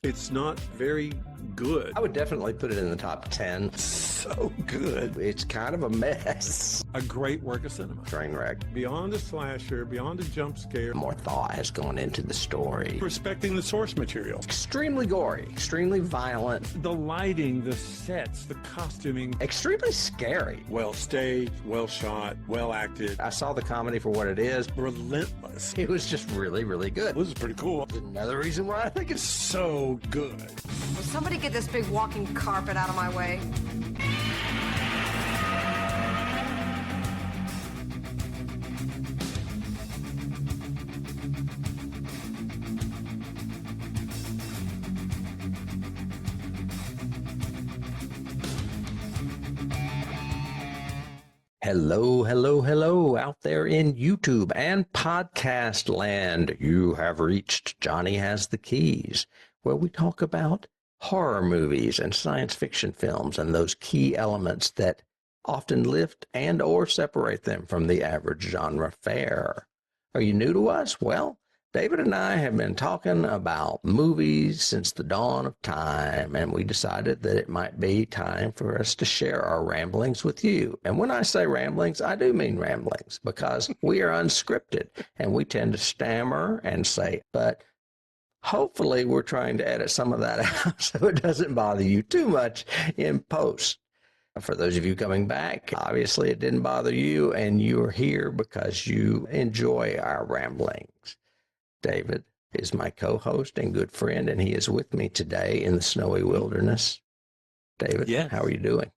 It's not very good. I would definitely put it in the top 10. So good. It's kind of a mess. A great work of cinema. Train wreck. Beyond a slasher, beyond a jump scare. More thought has gone into the story. Respecting the source material. Extremely gory, extremely violent. The lighting, the sets, the costuming. Extremely scary. Well staged, well shot, well acted. I saw the comedy for what it is. Relentless. It was just really, really good. This is pretty cool. Another reason why I think it's So good. Will somebody get this big walking carpet out of my way? Hello, hello, hello out there in YouTube and podcast land. You have reached Johnny Has the Keys, where we talk about horror movies and science fiction films and those key elements that often lift and or separate them from the average genre fare. Are you new to us? Well, David and I have been talking about movies since the dawn of time, and we decided that it might be time for us to share our ramblings with you. And when I say ramblings, I do mean ramblings, because we are unscripted and we tend to stammer and say, but hopefully we're trying to edit some of that out so it doesn't bother you too much in post. For those of you coming back, obviously it didn't bother you, and you're here because you enjoy our ramblings. David is my co-host and good friend, and he is with me today in the snowy wilderness. David, Yes. How are you doing?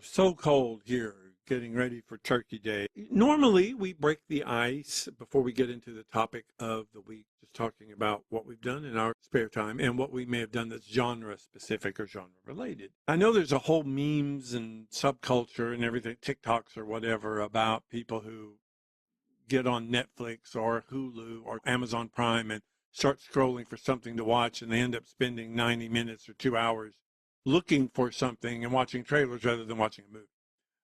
So cold here, getting ready for Turkey Day. Normally, we break the ice before we get into the topic of the week, just talking about what we've done in our spare time and what we may have done that's genre-specific or genre-related. I know there's a whole memes and subculture and everything, TikToks or whatever, about people who get on Netflix or Hulu or Amazon Prime and start scrolling for something to watch, and they end up spending 90 minutes or 2 hours looking for something and watching trailers rather than watching a movie.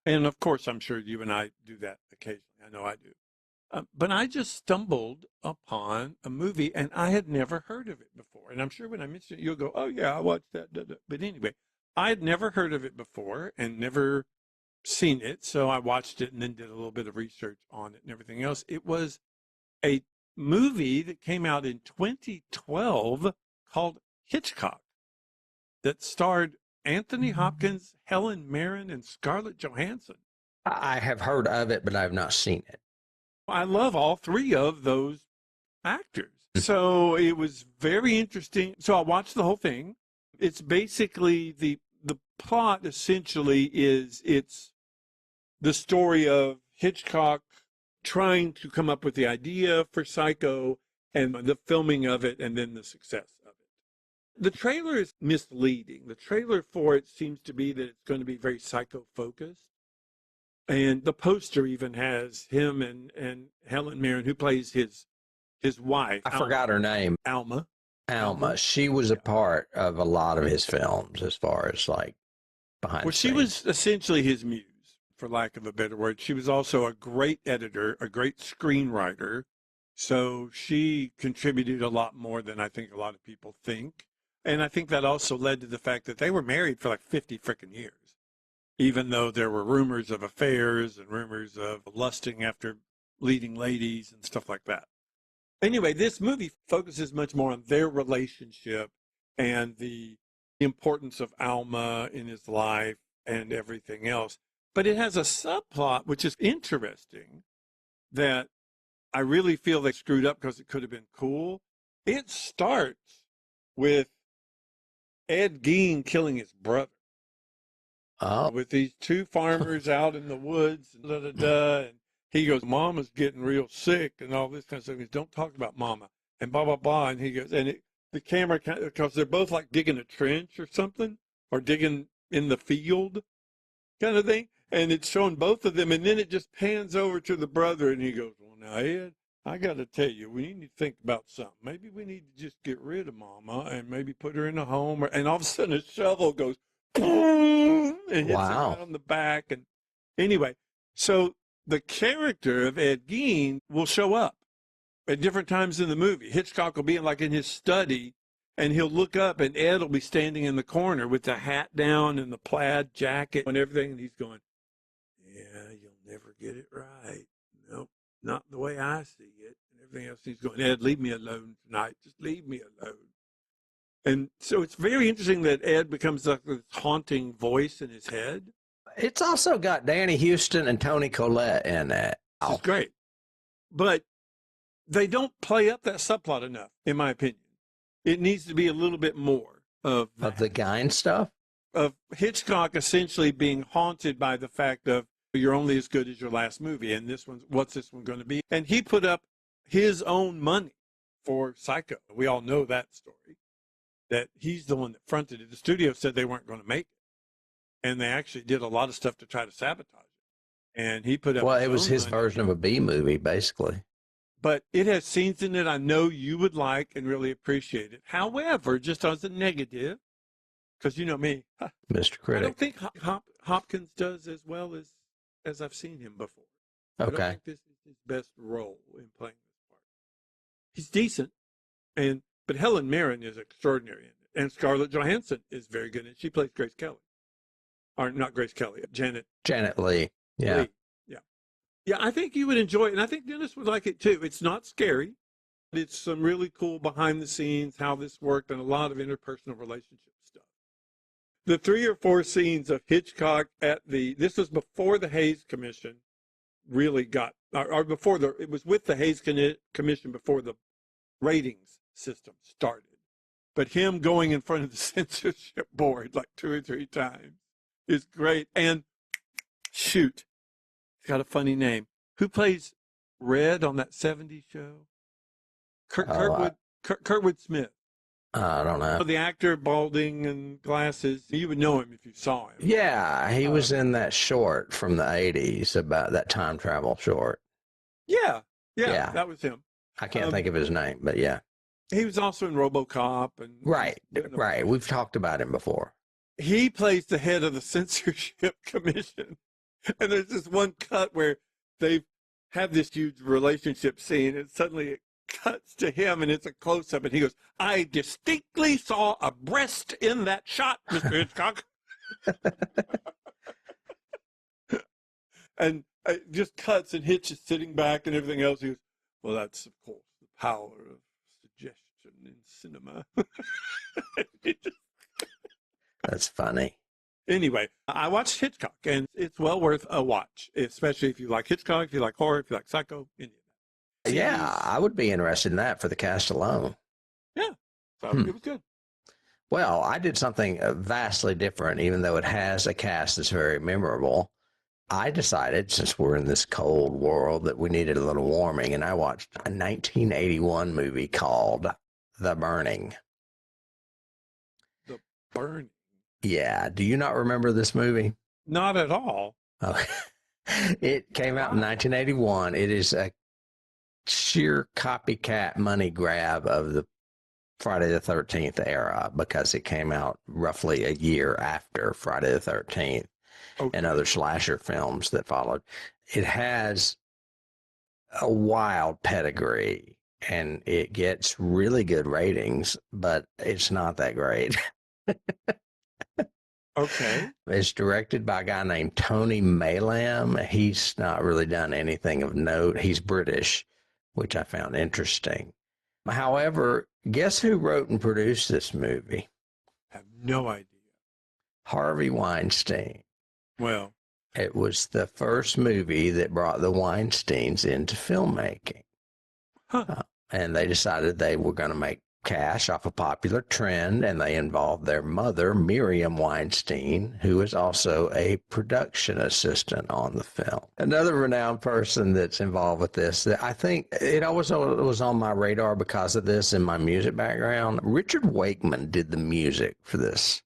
And of course, I'm sure you and I do that occasionally. I know I do. But I just stumbled upon a movie, and I had never heard of it before. And I'm sure when I mention it, you'll go, oh, yeah, I watched that. But anyway, I had never heard of it before and never seen it. So I watched it and then did a little bit of research on it and everything else. It was a movie that came out in 2012 called Hitchcock that starred Anthony Hopkins, Helen Mirren, and Scarlett Johansson. I have heard of it, but I have not seen it. I love all three of those actors. So it was very interesting. So I watched the whole thing. It's basically the plot essentially is it's the story of Hitchcock trying to come up with the idea for Psycho and the filming of it and then the success of it. The trailer is misleading. The trailer for it seems to be that it's going to be very Psycho-focused. And the poster even has him and Helen Mirren, who plays his wife. I forgot her name. Alma. She was a part of a lot of his films as far as like behind Well, the she scenes. was essentially his muse, for lack of a better word. She was also a great editor, a great screenwriter. So she contributed a lot more than I think a lot of people think. And I think that also led to the fact that they were married for like 50 frickin' years, even though there were rumors of affairs and rumors of lusting after leading ladies and stuff like that. Anyway, this movie focuses much more on their relationship and the importance of Alma in his life and everything else. But it has a subplot, which is interesting, that I really feel they screwed up because it could have been cool. It starts with Ed Gein killing his brother. Oh, With these two farmers out in the woods, and he goes, Mama's getting real sick and all this kind of stuff. He goes, don't talk about Mama and blah, blah, blah. And he goes, the camera, because they're both like digging a trench or something, or digging in the field kind of thing. And it's showing both of them. And then it just pans over to the brother and he goes, well, now, Ed, I got to tell you, we need to think about something. Maybe we need to just get rid of Mama and maybe put her in a home. And all of a sudden a shovel goes, boom, and hits him right on the back. And anyway, so the character of Ed Gein will show up at different times in the movie. Hitchcock will be in his study And he'll look up, and Ed will be standing in the corner with the hat down and the plaid jacket and everything. And he's going, yeah, you'll never get it right. Nope, not the way I see it. And everything else. He's going, Ed, leave me alone tonight. Just leave me alone. And so it's very interesting that Ed becomes like this haunting voice in his head. It's also got Danny Houston and Toni Collette in it. Which is great. But they don't play up that subplot enough, in my opinion. It needs to be a little bit more of the Guine stuff? Of Hitchcock essentially being haunted by the fact of you're only as good as your last movie. And what's this one going to be? And he put up his own money for Psycho. We all know that story, that he's the one that fronted it. The studio said they weren't going to make it. And they actually did a lot of stuff to try to sabotage it. And he put up. Well, it was his version of a B movie, basically. But it has scenes in it I know you would like and really appreciate it. However, just as a negative, because you know me, Mr. Critic. I don't think Hopkins does as well as I've seen him before. Okay. I don't think this is his best role in playing this part. He's decent, but Helen Mirren is extraordinary in it, and Scarlett Johansson is very good in it. She plays Grace Kelly, or not Grace Kelly, Janet Lee. Yeah. Lee. Yeah, I think you would enjoy it, and I think Dennis would like it too. It's not scary. It's some really cool behind the scenes, how this worked, and a lot of interpersonal relationship stuff. The 3 or 4 scenes of Hitchcock this was before the Hays Commission really got, it was with the Hays Commission before the ratings system started. But him going in front of the censorship board like 2 or 3 times is great. And shoot. Got a funny name. Who plays Red on that 70s show? Kurtwood Smith. I don't know. The actor, balding and glasses. You would know him if you saw him. Yeah, he was in that short from the 80s, about that time travel short. Yeah, that was him. I can't think of his name, but yeah. He was also in RoboCop. Right. We've talked about him before. He plays the head of the censorship commission. And there's this one cut where they've had this huge relationship scene, and suddenly it cuts to him, and it's a close-up, and he goes, I distinctly saw a breast in that shot, Mr. Hitchcock. And it just cuts, and Hitch is sitting back and everything else. He goes, well, that's, of course, the power of suggestion in cinema. That's funny. Anyway, I watched Hitchcock, and it's well worth a watch, especially if you like Hitchcock, if you like horror, if you like Psycho, any of that. Yeah, I would be interested in that for the cast alone. Yeah, so it was good. Well, I did something vastly different, even though it has a cast that's very memorable. I decided, since we're in this cold world, that we needed a little warming, and I watched a 1981 movie called The Burning. The Burning? Yeah. Do you not remember this movie? Not at all. Okay. It came out in 1981. It is a sheer copycat money grab of the Friday the 13th era, because it came out roughly a year after Friday the 13th and other slasher films that followed. It has a wild pedigree, and it gets really good ratings, but it's not that great. Okay. It's directed by a guy named Tony Maylam. He's not really done anything of note. He's British, which I found interesting. However, guess who wrote and produced this movie? I have no idea. Harvey Weinstein. Well, it was the first movie that brought the Weinsteins into filmmaking. And they decided they were going to make cash off a popular trend, and they involved their mother, Miriam Weinstein, who is also a production assistant on the film. Another renowned person that's involved with this, that I think it always was on my radar because of this in my music background. Richard Wakeman did the music for this.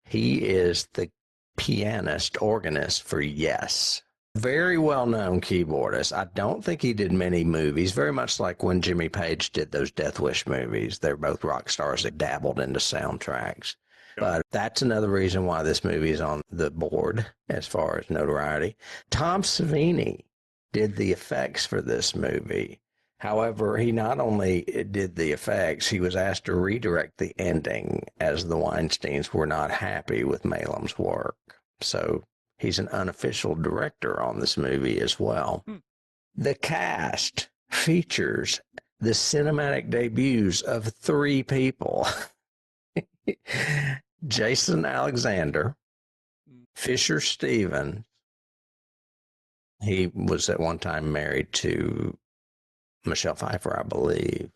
He is the pianist, organist for Yes. Very well-known keyboardist. I don't think he did many movies, very much like when Jimmy Page did those Death Wish movies. They're both rock stars that dabbled into soundtracks. Yep. But that's another reason why this movie is on the board as far as notoriety. Tom Savini did the effects for this movie. However, he not only did the effects, he was asked to redirect the ending as the Weinsteins were not happy with Malam's work. So he's an unofficial director on this movie as well. The cast features the cinematic debuts of 3 people. Jason Alexander, Fisher Stevens. He was at one time married to Michelle Pfeiffer, I believe.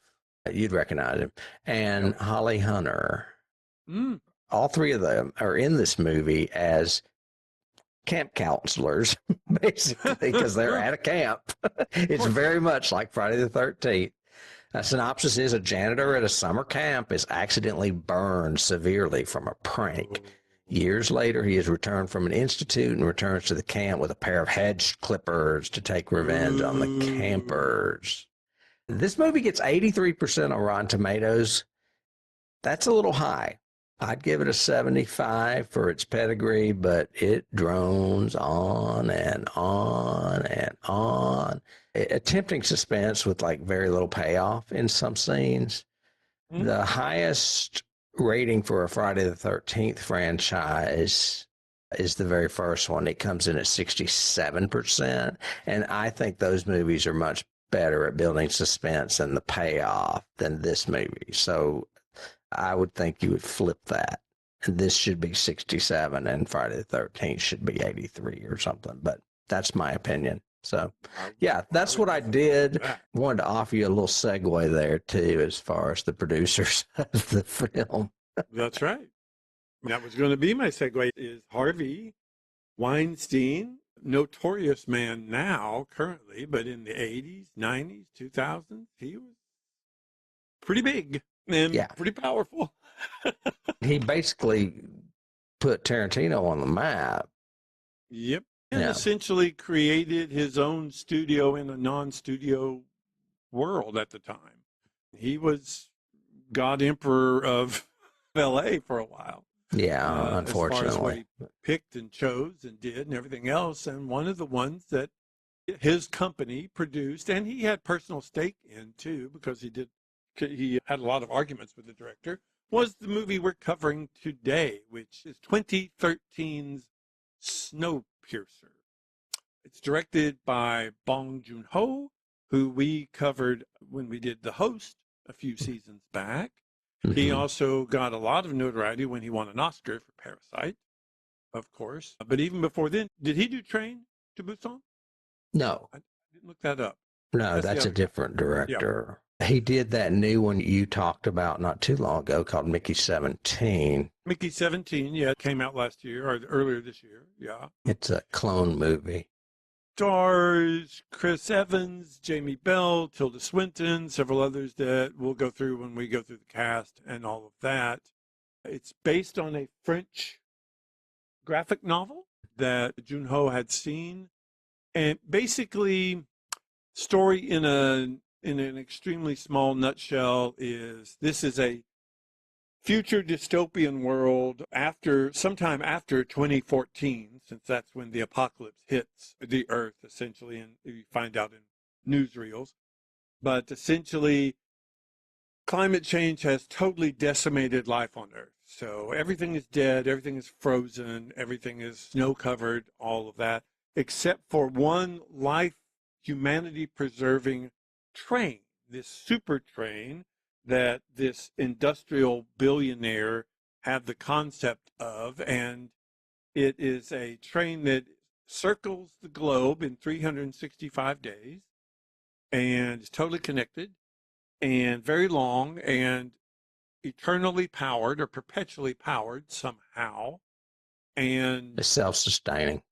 You'd recognize him. And Holly Hunter. All 3 of them are in this movie as camp counselors, basically, because they're at a camp. It's very much like Friday the 13th. A synopsis is: a janitor at a summer camp is accidentally burned severely from a prank. Years later, he has returned from an institute and returns to the camp with a pair of hedge clippers to take revenge on the campers. This movie gets 83% on Rotten Tomatoes. That's a little high. I'd give it a 75 for its pedigree, but it drones on and on and on. Attempting suspense with like very little payoff in some scenes. The highest rating for a Friday the 13th franchise is the very first one. It comes in at 67%. And I think those movies are much better at building suspense and the payoff than this movie. So I would think you would flip that. And this should be 67 and Friday the 13th should be 83 or something. But that's my opinion. So, yeah, that's what I did. Wanted to offer you a little segue there, too, as far as the producers of the film. That's right. That was going to be my segue, is Harvey Weinstein, notorious man now, currently, but in the 80s, 90s, 2000s, he was pretty big and pretty powerful. He basically put Tarantino on the map. Yep. And essentially created his own studio in a non-studio world at the time. He was God Emperor of LA for a while. Yeah, unfortunately. As far as what he picked and chose and did and everything else. And one of the ones that his company produced, and he had personal stake in too, because he had a lot of arguments with the director, was the movie we're covering today, which is 2013's Snowpiercer. It's directed by Bong Joon-ho, who we covered when we did The Host a few seasons back. He also got a lot of notoriety when he won an Oscar for Parasite, of course. But even before then, did he do Train to Busan? No. I didn't look that up. No, that's a different director. Yeah. He did that new one you talked about not too long ago called Mickey 17. Mickey 17, yeah, it came out last year or earlier this year, yeah. It's a clone movie. Stars Chris Evans, Jamie Bell, Tilda Swinton, several others that we'll go through when we go through the cast and all of that. It's based on a French graphic novel that Joon-ho had seen. And basically, story in an extremely small nutshell is this is a future dystopian world sometime after 2014, since that's when the apocalypse hits the earth, essentially, and you find out in newsreels. But essentially, climate change has totally decimated life on Earth. So everything is dead, everything is frozen, everything is snow-covered, all of that, except for one life, humanity-preserving train, this super train that this industrial billionaire had the concept of, and it is a train that circles the globe in 365 days and is totally connected and very long and eternally powered or perpetually powered somehow. And it's self-sustaining.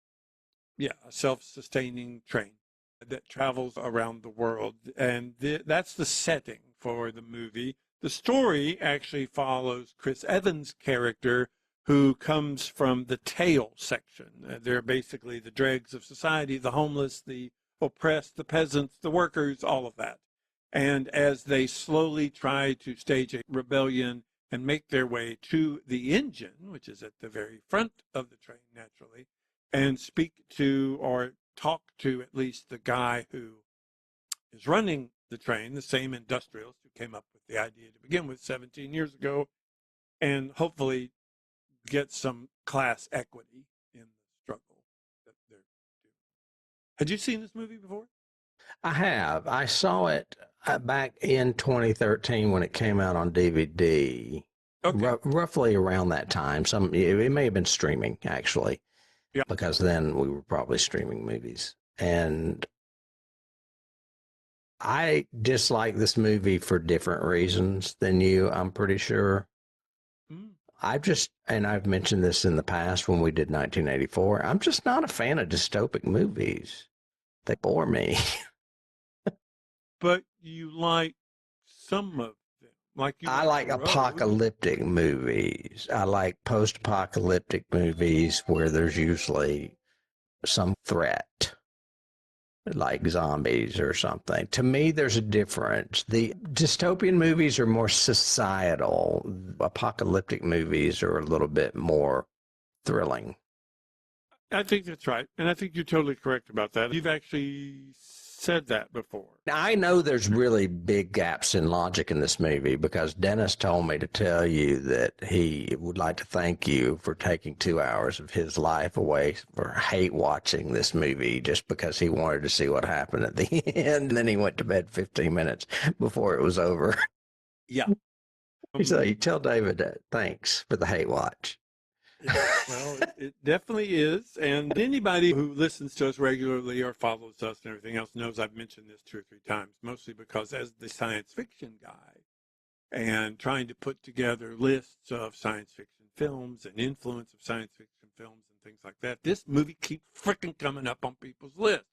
Yeah, a self-sustaining train that travels around the world. And that's the setting for the movie. The story actually follows Chris Evans' character, who comes from the tail section. They're basically the dregs of society, the homeless, the oppressed, the peasants, the workers, all of that. And as they slowly try to stage a rebellion and make their way to the engine, which is at the very front of the train, naturally, and speak to or talk to at least the guy who is running the train, the same industrialists who came up with the idea to begin with 17 years ago, and hopefully get some class equity in the struggle that they're doing. Had you seen this movie before? I have. I saw it back in 2013 when it came out on DVD. Okay. Roughly around that time. It may have been streaming actually, Yeah. because then we were probably streaming movies. And I dislike this movie for different reasons than you, I'm pretty sure. Mm. And I've mentioned this in the past when we did 1984, I'm just not a fan of dystopic movies. They bore me. But you like some of them. Like you I like The Road. apocalyptic movies. I like post-apocalyptic movies where there's usually some threat, like zombies or something. To me, there's a difference. The dystopian movies are more societal. Apocalyptic movies are a little bit more thrilling. I think that's right. And I think you're totally correct about that. You've actually said that before. Now, I know there's really big gaps in logic in this movie because Dennis told me to tell you that he would like to thank you for taking 2 hours of his life away for hate watching this movie just because he wanted to see what happened at the end. And then he went to bed 15 minutes before it was over. Yeah. So you tell David that thanks for the hate watch. Well, it definitely is. And anybody who listens to us regularly or follows us and everything else knows I've mentioned this 2 or 3 times, mostly because as the science fiction guy and trying to put together lists of science fiction films and influence of science fiction films and things like that, this movie keeps freaking coming up on people's lists.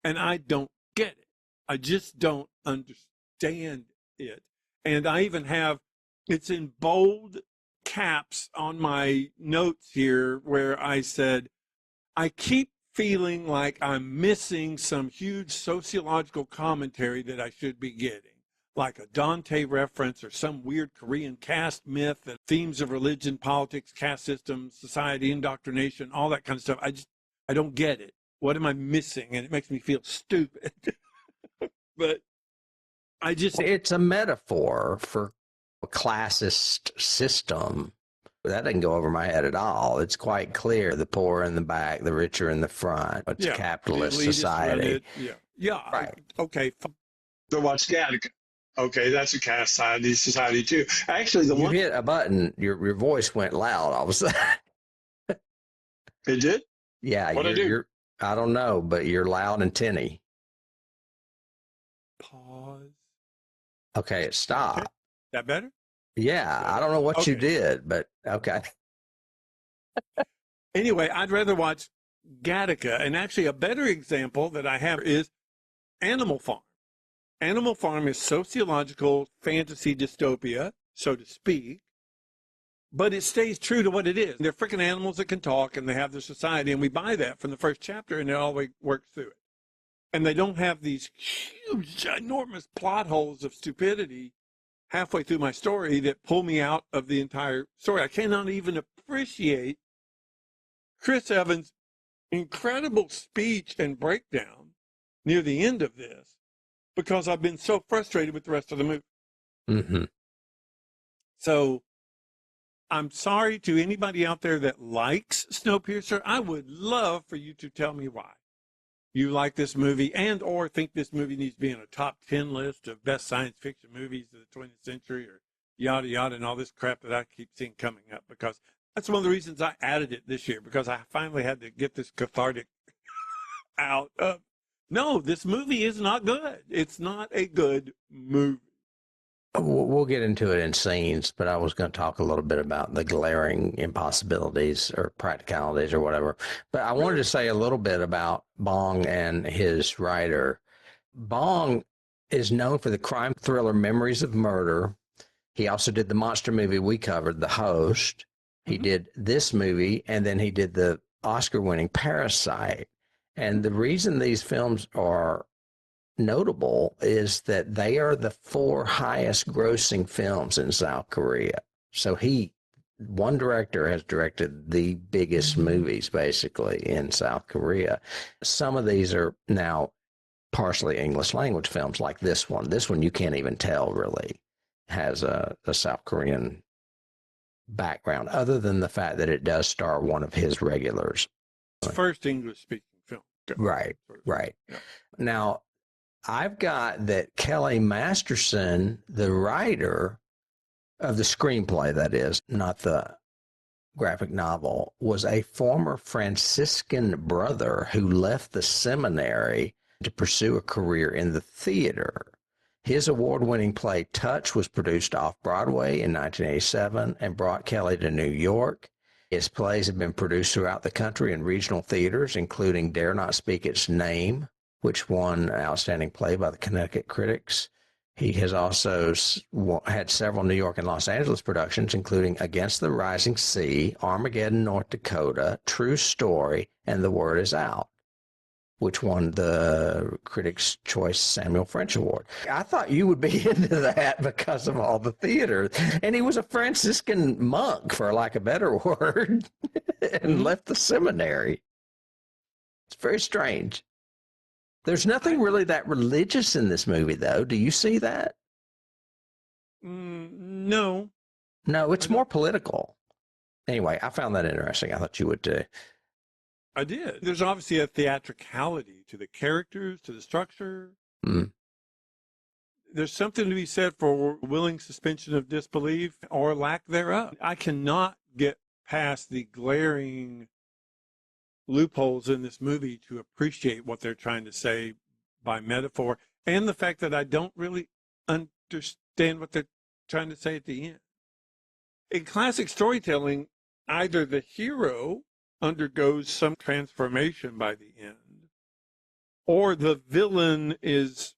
And I don't get it. I just don't understand it. And I even have, it's in bold caps on my notes here where I said, I keep feeling like I'm missing some huge sociological commentary that I should be getting, like a Dante reference or some weird Korean caste myth that themes of religion, politics, caste systems, society, indoctrination, all that kind of stuff. I don't get it. What am I missing? And it makes me feel stupid. But it's a metaphor for a classist system. That didn't go over my head at all. It's quite clear. The poor in the back, the richer in the front. It's a capitalist society. Yeah. Right. Okay. So watch Gattaca. Okay, that's a caste society too. Actually, you hit a button, your voice went loud all of a sudden. It did? Yeah. What'd I do? I don't know, but you're loud and tinny. Pause. Okay, stop. Okay. That better? Yeah, I don't know what you did, but okay. Anyway, I'd rather watch Gattaca. And actually, a better example that I have is Animal Farm. Animal Farm is sociological fantasy dystopia, so to speak, but it stays true to what it is. They're freaking animals that can talk, and they have their society, and we buy that from the first chapter, and it always works through it. And they don't have these huge, enormous plot holes of stupidity halfway through my story that pull me out of the entire story. I cannot even appreciate Chris Evans' incredible speech and breakdown near the end of this because I've been so frustrated with the rest of the movie. Mm-hmm. So I'm sorry to anybody out there that likes Snowpiercer. I would love for you to tell me why you like this movie and or think this movie needs to be in a top 10 list of best science fiction movies of the 20th century or yada, yada, and all this crap that I keep seeing coming up, because that's one of the reasons I added it this year, because I finally had to get this cathartic out of, no, this movie is not good. It's not a good movie. We'll get into it in scenes, but I was going to talk a little bit about the glaring impossibilities or practicalities or whatever. But I wanted to say a little bit about Bong and his writer. Bong is known for the crime thriller Memories of Murder. He also did the monster movie we covered, The Host. He did this movie, and then he did the Oscar-winning Parasite. And the reason these films are notable is that they are the 4 highest grossing films in South Korea. So one director has directed the biggest movies basically in South Korea. Some of these are now partially English language films like this one. This one you can't even tell really has a South Korean background, other than the fact that it does star one of his regulars. First English-speaking film. Right, right. Yeah. Now, I've got that Kelly Masterson, the writer of the screenplay, that is, not the graphic novel, was a former Franciscan brother who left the seminary to pursue a career in the theater. His award-winning play Touch was produced off-Broadway in 1987 and brought Kelly to New York. His plays have been produced throughout the country in regional theaters, including Dare Not Speak Its Name, which won an outstanding play by the Connecticut critics. He has also had several New York and Los Angeles productions, including Against the Rising Sea, Armageddon, North Dakota, True Story, and The Word Is Out, which won the Critics' Choice Samuel French Award. I thought you would be into that because of all the theater. And he was a Franciscan monk, for lack of a better word, and left the seminary. It's very strange. There's nothing really that religious in this movie, though. Do you see that? No. No, it's more political. Anyway, I found that interesting. I thought you would too. I did. There's obviously a theatricality to the characters, to the structure. There's something to be said for willing suspension of disbelief or lack thereof. I cannot get past the glaring loopholes in this movie to appreciate what they're trying to say by metaphor, and the fact that I don't really understand what they're trying to say at the end. In classic storytelling, either the hero undergoes some transformation by the end, or the villain is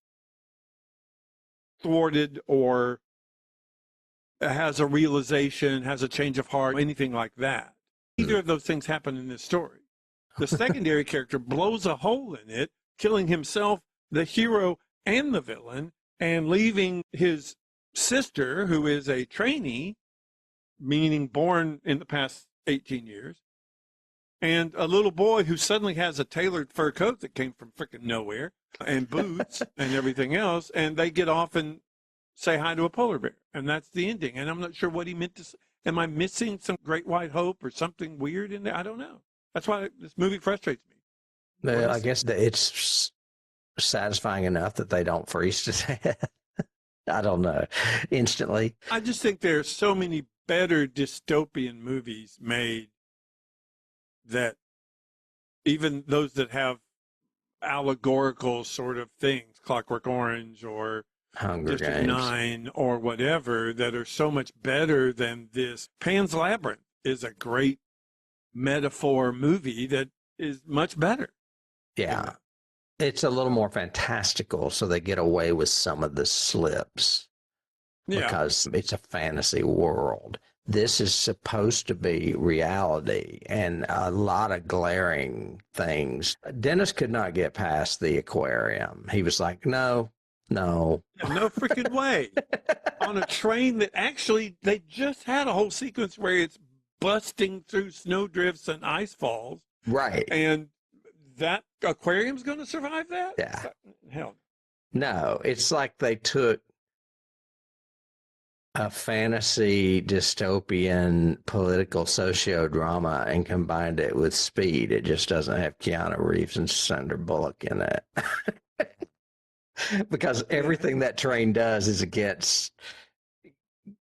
thwarted or has a realization, has a change of heart, anything like that. Either of those things happen in this story. The secondary character blows a hole in it, killing himself, the hero, and the villain, and leaving his sister, who is a trainee, meaning born in the past 18 years, and a little boy who suddenly has a tailored fur coat that came from freaking nowhere, and boots and everything else, and they get off and say hi to a polar bear. And that's the ending. And I'm not sure what he meant to say. Am I missing some great white hope or something weird in there? I don't know. That's why this movie frustrates me. I guess that it's satisfying enough that they don't freeze to death. I don't know. Instantly. I just think there are so many better dystopian movies made that even those that have allegorical sort of things, Clockwork Orange or Hunger District Games. 9 or whatever, that are so much better than this. Pan's Labyrinth is a great metaphor movie that is much better. Yeah. It's a little more fantastical, so they get away with some of the slips because it's a fantasy world. This is supposed to be reality and a lot of glaring things. Dennis could not get past the aquarium. He was like, no. No freaking way. On a train that actually, they just had a whole sequence where it's busting through snowdrifts and ice falls. Right. And that aquarium's going to survive that? Yeah. Hell. No, it's like they took a fantasy dystopian political socio-drama and combined it with Speed. It just doesn't have Keanu Reeves and Sandra Bullock in it. Because everything that train does is against,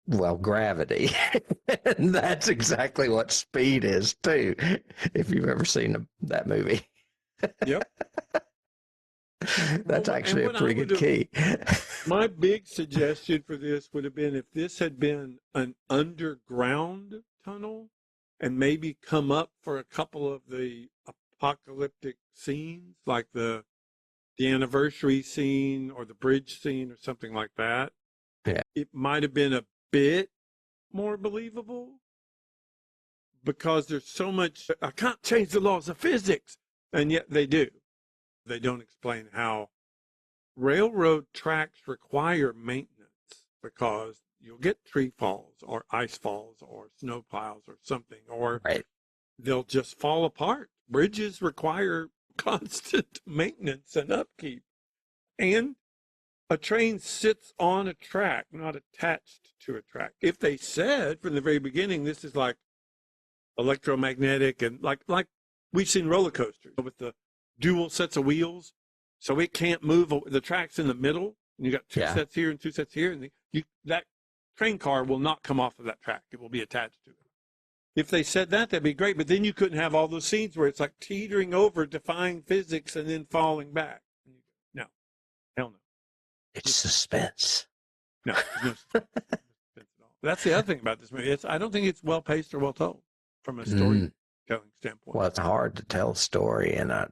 well, gravity. And that's exactly what Speed is, too, if you've ever seen that movie. Yep. That's actually a pretty good key. My big suggestion for this would have been if this had been an underground tunnel and maybe come up for a couple of the apocalyptic scenes, like the anniversary scene or the bridge scene or something like that. Yeah. It might have been a bit more believable because there's so much, I can't change the laws of physics. And yet they do. They don't explain how railroad tracks require maintenance because you'll get tree falls or ice falls or snow piles or something, or they'll just fall apart. Bridges require constant maintenance and upkeep. And a train sits on a track, not attached to a track. If they said from the very beginning, this is like electromagnetic and like we've seen roller coasters with the dual sets of wheels, so it can't move. The track's in the middle, and you got two sets here and two sets here, and that train car will not come off of that track. It will be attached to it. If they said that, that'd be great. But then you couldn't have all those scenes where it's like teetering over, defying physics, and then falling back. No, hell no. It's suspense. No, there's no suspense at all. That's the other thing about this movie. I don't think it's well paced or well told from a storytelling standpoint. Well, it's hard to tell a story in a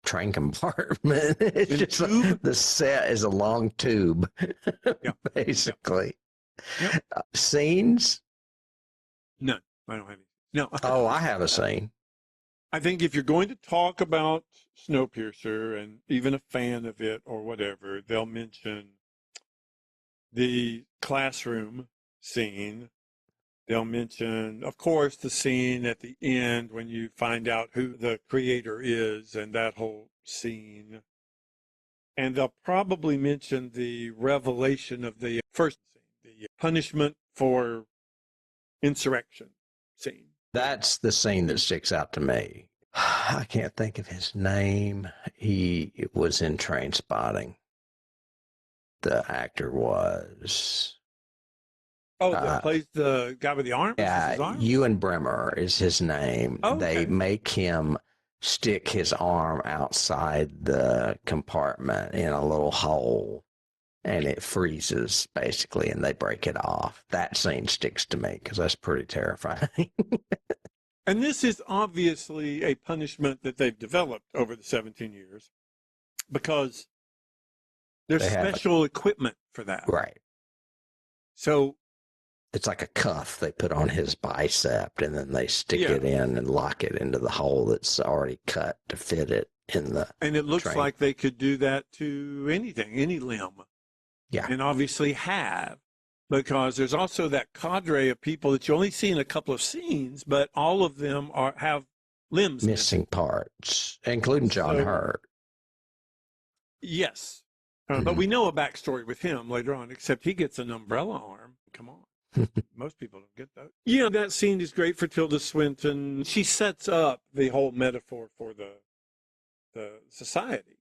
train compartment. It's just the set is a long tube, basically. Yep. Scenes? None. I don't have any. No. Oh, I have a scene. I think if you're going to talk about Snowpiercer and even a fan of it or whatever, they'll mention the classroom scene. They'll mention, of course, the scene at the end when you find out who the creator is and that whole scene. And they'll probably mention the revelation of the first scene, the punishment for insurrection scene. That's the scene that sticks out to me. I can't think of his name. He was in Train Spotting. The actor was... Oh, that plays the guy with the arm? Yeah, Ewan Bremer is his name. Oh, okay. They make him stick his arm outside the compartment in a little hole, and it freezes, basically, and they break it off. That scene sticks to me because that's pretty terrifying. And this is obviously a punishment that they've developed over the 17 years because there's special equipment for that. Right. So it's like a cuff they put on his bicep, and then they stick it in and lock it into the hole that's already cut to fit it in the And it looks train. like they could do that to anything, any limb. Yeah. And obviously have, because there's also that cadre of people that you only see in a couple of scenes, but all of them have limbs missing parts, including John Hurt. Yes. But we know a backstory with him later on, except he gets an umbrella arm. Come on. Most people don't get that. Yeah, that scene is great for Tilda Swinton. She sets up the whole metaphor for the society.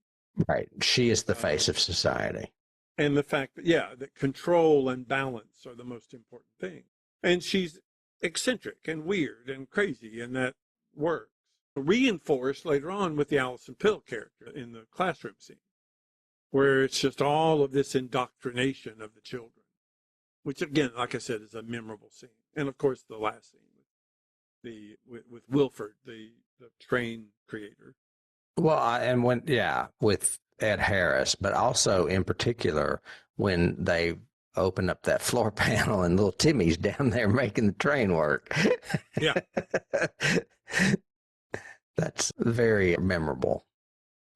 Right. She is the face of society. And the fact that, that control and balance are the most important thing. And she's eccentric and weird and crazy, and that works. Reinforced later on with the Alison Pill character in the classroom scene, where it's just all of this indoctrination of the children, which again, like I said, is a memorable scene. And of course, the last scene with Wilford, the train creator. Well, with Ed Harris, but also in particular when they open up that floor panel and little Timmy's down there making the train work. Yeah. That's very memorable.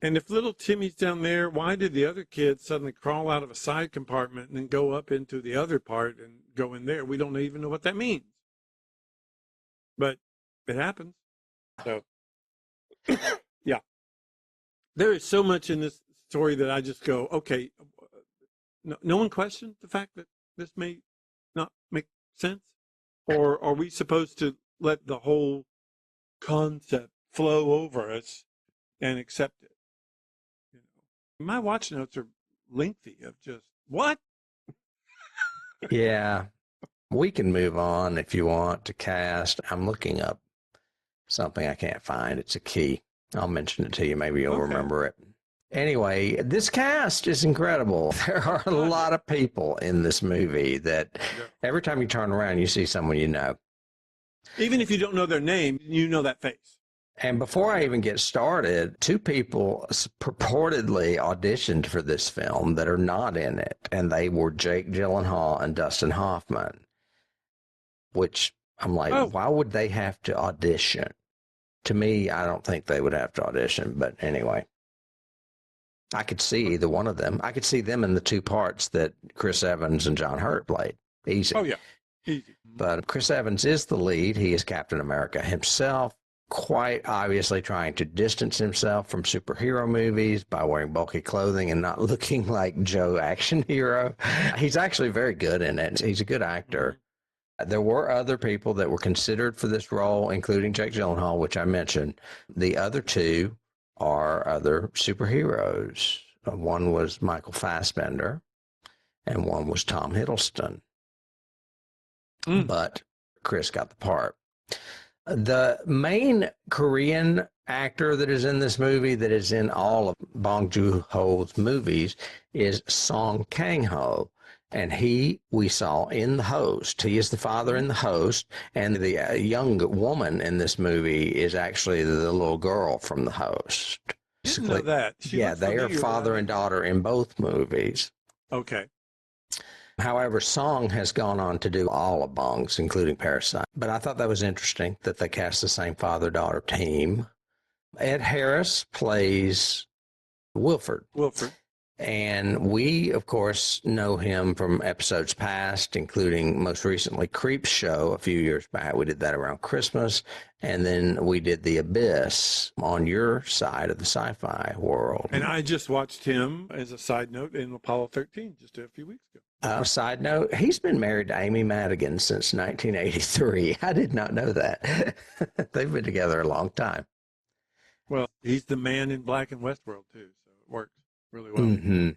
And if little Timmy's down there, why did the other kids suddenly crawl out of a side compartment and then go up into the other part and go in there? We don't even know what that means. But it happens. So, yeah. There is so much in this story that I just go, okay, no one questioned the fact that this may not make sense? Or are we supposed to let the whole concept flow over us and accept it? My watch notes are lengthy of just, what? Yeah. We can move on if you want to cast. I'm looking up something I can't find. It's a key. I'll mention it to you. Maybe you'll remember it. Anyway, this cast is incredible. There are a lot of people in this movie that every time you turn around, you see someone you know. Even if you don't know their name, you know that face. And before I even get started, two people purportedly auditioned for this film that are not in it. And they were Jake Gyllenhaal and Dustin Hoffman, which I'm like, why would they have to audition? To me, I don't think they would have to audition. But anyway, I could see either one of them. I could see them in the two parts that Chris Evans and John Hurt played. Easy. Oh, yeah. Easy. But Chris Evans is the lead. He is Captain America himself. quite obviously trying to distance himself from superhero movies by wearing bulky clothing and not looking like Joe Action Hero. He's actually very good in it. He's a good actor. There were other people that were considered for this role, including Jake Gyllenhaal, which I mentioned. The other two are other superheroes. One was Michael Fassbender, and one was Tom Hiddleston. But Chris got the part. The main Korean actor that is in this movie, that is in all of Bong Joon-ho's movies, is Song Kang-ho. And we saw in The Host. He is the father in The Host. And the young woman in this movie is actually the little girl from The Host. Didn't know that. Yeah, they are father and daughter in both movies. Okay. However, Song has gone on to do all of Bong's, including Parasite. But I thought that was interesting that they cast the same father-daughter team. Ed Harris plays Wilford. And we, of course, know him from episodes past, including most recently Creep's Show a few years back. We did that around Christmas. And then we did The Abyss on your side of the sci-fi world. And I just watched him, as a side note, in Apollo 13 just a few weeks ago. Side note, he's been married to Amy Madigan since 1983. I did not know that. They've been together a long time. Well, he's the man in black in Westworld, too, so it works really well. Mm-hmm.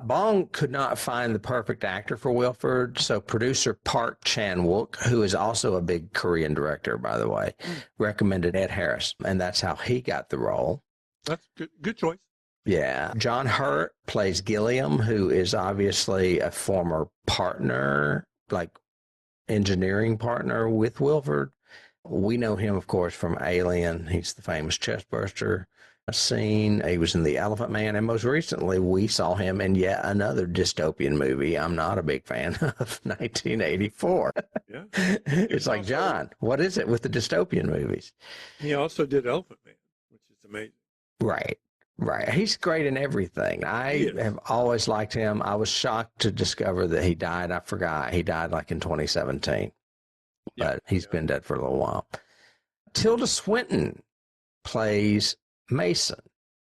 Bong could not find the perfect actor for Wilford, so producer Park Chan-wook, who is also a big Korean director, by the way, recommended Ed Harris, and that's how he got the role. That's good choice. Yeah. John Hurt plays Gilliam, who is obviously a former partner, like engineering partner with Wilford. We know him, of course, from Alien. He's the famous chestburster scene. He was in The Elephant Man. And most recently, we saw him in yet another dystopian movie I'm not a big fan of, 1984. Yeah. It's like, John, what is it with the dystopian movies? He also did Elephant Man, which is amazing. Right. He's great in everything. I have always liked him. I was shocked to discover that he died. I forgot. He died like in 2017. But he's been dead for a little while. Tilda Swinton plays Mason.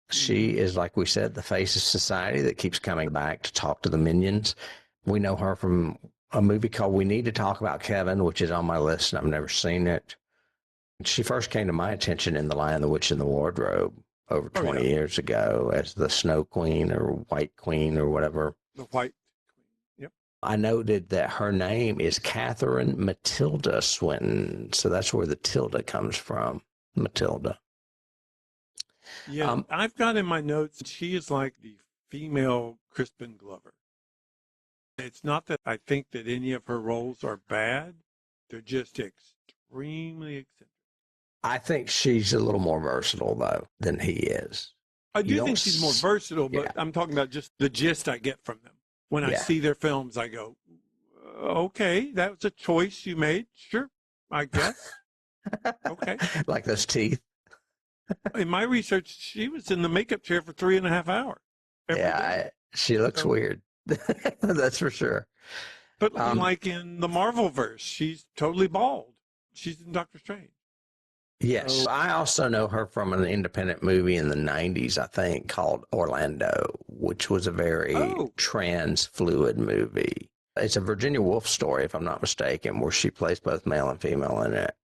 She is, like we said, the face of society that keeps coming back to talk to the minions. We know her from a movie called We Need to Talk About Kevin, which is on my list, and I've never seen it. She first came to my attention in The Lion, the Witch, and the Wardrobe over 20 years ago as the Snow Queen or White Queen or whatever. The White Queen, yep. I noted that her name is Catherine Matilda Swinton, so that's where the tilde comes from, Matilda. Yeah, I've got in my notes, she is like the female Crispin Glover. It's not that I think that any of her roles are bad. They're just extremely eccentric. I think she's a little more versatile, though, than he is. I do think she's more versatile, but I'm talking about just the gist I get from them. When I see their films, I go, okay, that was a choice you made. Sure, I guess. Okay. Like those teeth. In my research, she was in the makeup chair for 3.5 hours. She looks weird. That's for sure. But like in the Marvel-verse, she's totally bald. She's in Doctor Strange. Yes. I also know her from an independent movie in the 90s, I think, called Orlando, which was a very trans fluid movie. It's a Virginia Woolf story, if I'm not mistaken, where she plays both male and female in it.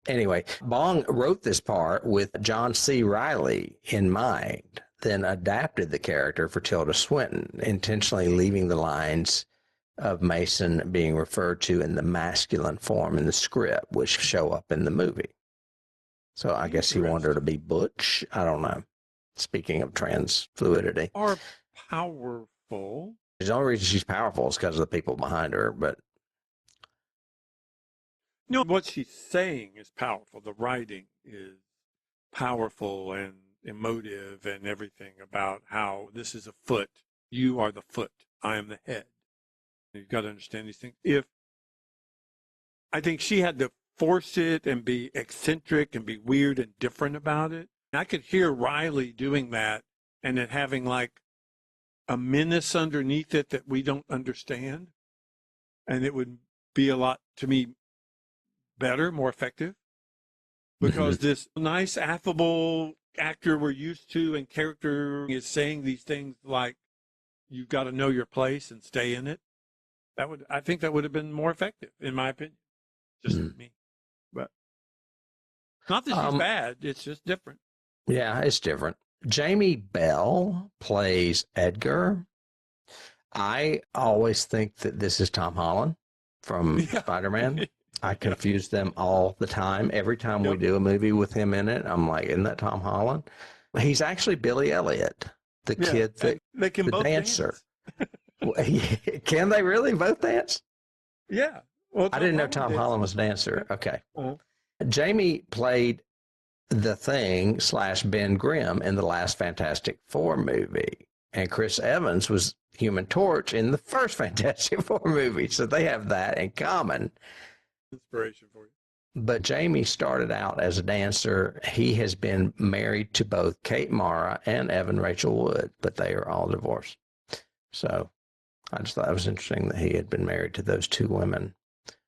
Anyway, Bong wrote this part with John C. Reilly in mind, then adapted the character for Tilda Swinton, intentionally leaving the lines of Mason being referred to in the masculine form in the script, which show up in the movie. So I guess he wanted her to be butch. I don't know. Speaking of trans fluidity. Or powerful. The only reason she's powerful is because of the people behind her, but... No, what she's saying is powerful. The writing is powerful and emotive and everything about how this is a foot. You are the foot. I am the head. You've got to understand these things. I think she had to force it and be eccentric and be weird and different about it. And I could hear Riley doing that and it having like a menace underneath it that we don't understand. And it would be a lot, to me, better, more effective. because this nice, affable actor we're used to and character is saying these things like, you've got to know your place and stay in it. I think that would have been more effective, in my opinion. Just me. But not that she's bad, it's just different. Yeah, it's different. Jamie Bell plays Edgar. I always think that this is Tom Holland from Spider-Man. I confuse them all the time. Every time we do a movie with him in it, I'm like, isn't that Tom Holland? He's actually Billy Elliot, the kid that they can both dancer. Can they really both dance? Yeah. Well, I didn't know Tom Holland was a dancer. Okay. Jamie played the Thing / Ben Grimm in the last Fantastic Four movie. And Chris Evans was Human Torch in the first Fantastic Four movie. So they have that in common. Inspiration for you. But Jamie started out as a dancer. He has been married to both Kate Mara and Evan Rachel Wood, but they are all divorced. So I just thought it was interesting that he had been married to those two women.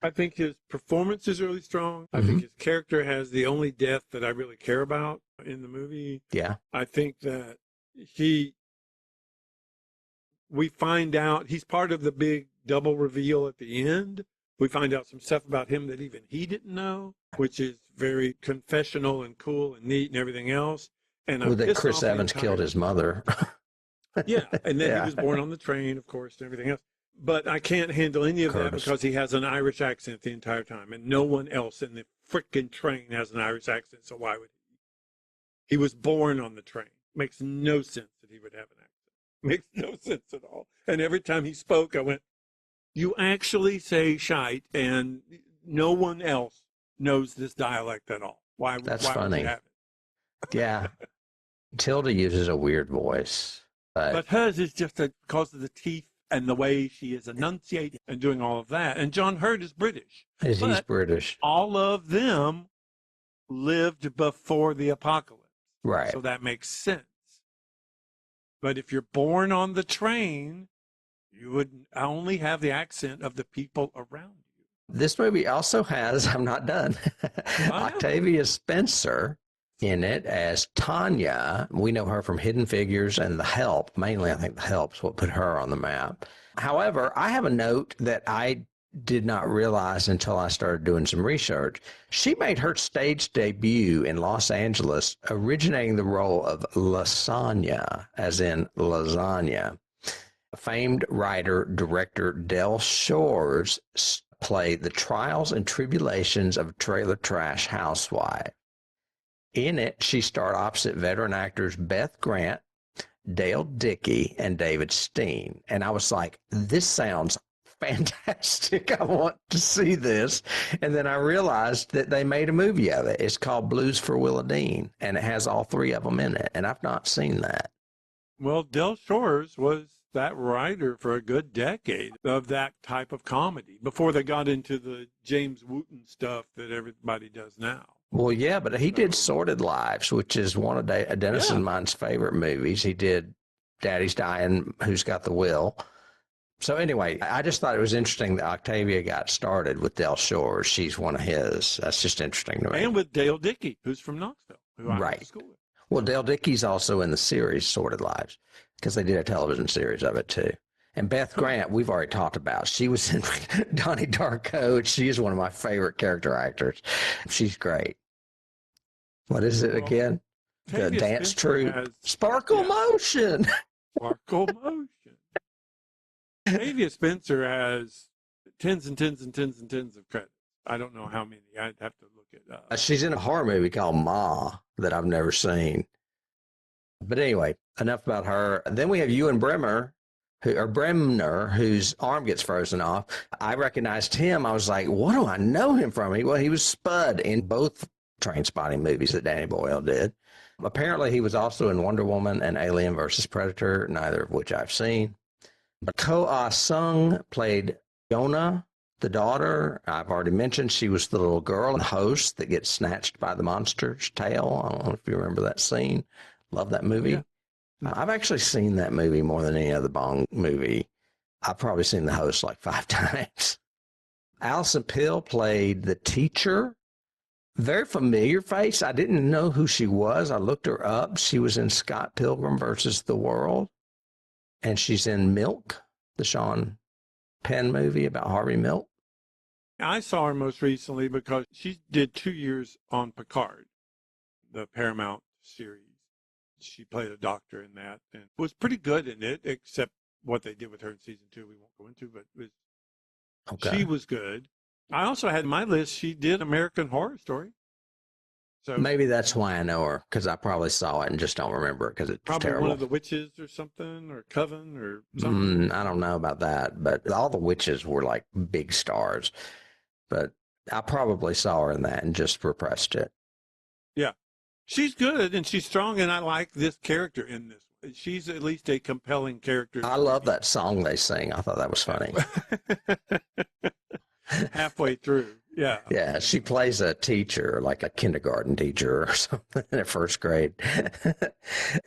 I think his performance is really strong. I think his character has the only death that I really care about in the movie. Yeah. I think that we find out he's part of the big double reveal at the end. We find out some stuff about him that even he didn't know, which is very confessional and cool and neat and everything else. And that Chris Evans killed his mother. Yeah, and then he was born on the train, of course, and everything else. But I can't handle any of that because he has an Irish accent the entire time, and no one else in the frickin' train has an Irish accent, so why would he? He was born on the train. Makes no sense that he would have an accent. Makes no sense at all. And every time he spoke, I went, you actually say shite, and no one else knows this dialect at all. Why funny. Would you have it? Yeah. Tilda uses a weird voice. But hers is just because of the teeth and the way she is enunciating and doing all of that. And John Hurt is British. He's British. All of them lived before the apocalypse. Right. So that makes sense. But if you're born on the train, you would only have the accent of the people around you. This movie also has, I'm not done, Octavia Spencer in it as Tanya. We know her from Hidden Figures and The Help. Mainly, I think The Help's what put her on the map. However, I have a note that I did not realize until I started doing some research. She made her stage debut in Los Angeles, originating the role of Lasagna, as in lasagna. Famed writer, director Del Shores played the trials and tribulations of a trailer trash housewife. In it, she starred opposite veteran actors Beth Grant, Dale Dickey, and David Steen. And I was like, this sounds fantastic. I want to see this. And then I realized that they made a movie of it. It's called Blues for Willowdene, and it has all three of them in it. And I've not seen that. Well, Del Shores was that writer for a good decade of that type of comedy before they got into the James Wooten stuff that everybody does now. Well, yeah, but he did Sordid Lives, which is one of Dennis and mine's favorite movies. He did Daddy's Dying, Who's Got the Will. So anyway, I just thought it was interesting that Octavia got started with Del Shores. She's one of his. That's just interesting to me. And with Dale Dickey, who's from Knoxville, who I went to school with. Well, Dale Dickey's also in the series Sordid Lives because they did a television series of it too. And Beth Grant, we've already talked about. She was in Donnie Darko. She is one of my favorite character actors. She's great. What is it again? The dance troupe. Sparkle Motion. Sparkle Motion. Octavia Spencer has tens and tens and tens and tens of credits. I don't know how many. I'd have to look it up. She's in a horror movie called Ma that I've never seen. But anyway, enough about her. Then we have Ewan Bremner, whose arm gets frozen off. I recognized him. I was like, what do I know him from? Well, he was Spud in both Trainspotting movies that Danny Boyle did. Apparently, he was also in Wonder Woman and Alien vs. Predator, neither of which I've seen. But Ko Ah-sung played Yona, the daughter. I've already mentioned she was the little girl and host that gets snatched by the monster's tail. I don't know if you remember that scene. Love that movie. Yeah. I've actually seen that movie more than any other Bong movie. I've probably seen the host like 5 times. Alison Pill played the teacher Very familiar face. I didn't know who she was. I looked her up. She was in Scott Pilgrim versus the World, and she's in Milk, the Sean Penn movie about Harvey Milk. I saw her most recently because she did 2 years on Picard, the Paramount series. She played a doctor in that and was pretty good in it, except what they did with her in season 2 we won't go into, but she was good. I also had on my list, she did American Horror Story. So maybe that's why I know her, because I probably saw it and just don't remember it because it's probably terrible. one of the witches or something, or Coven or something. I don't know about that, but all the witches were like big stars. But I probably saw her in that and just repressed it. Yeah. She's good and she's strong, and I like this character in this. She's at least a compelling character. I love that song they sing. I thought that was funny. Halfway through. Yeah. Yeah, she plays a teacher, like a kindergarten teacher or something in first grade.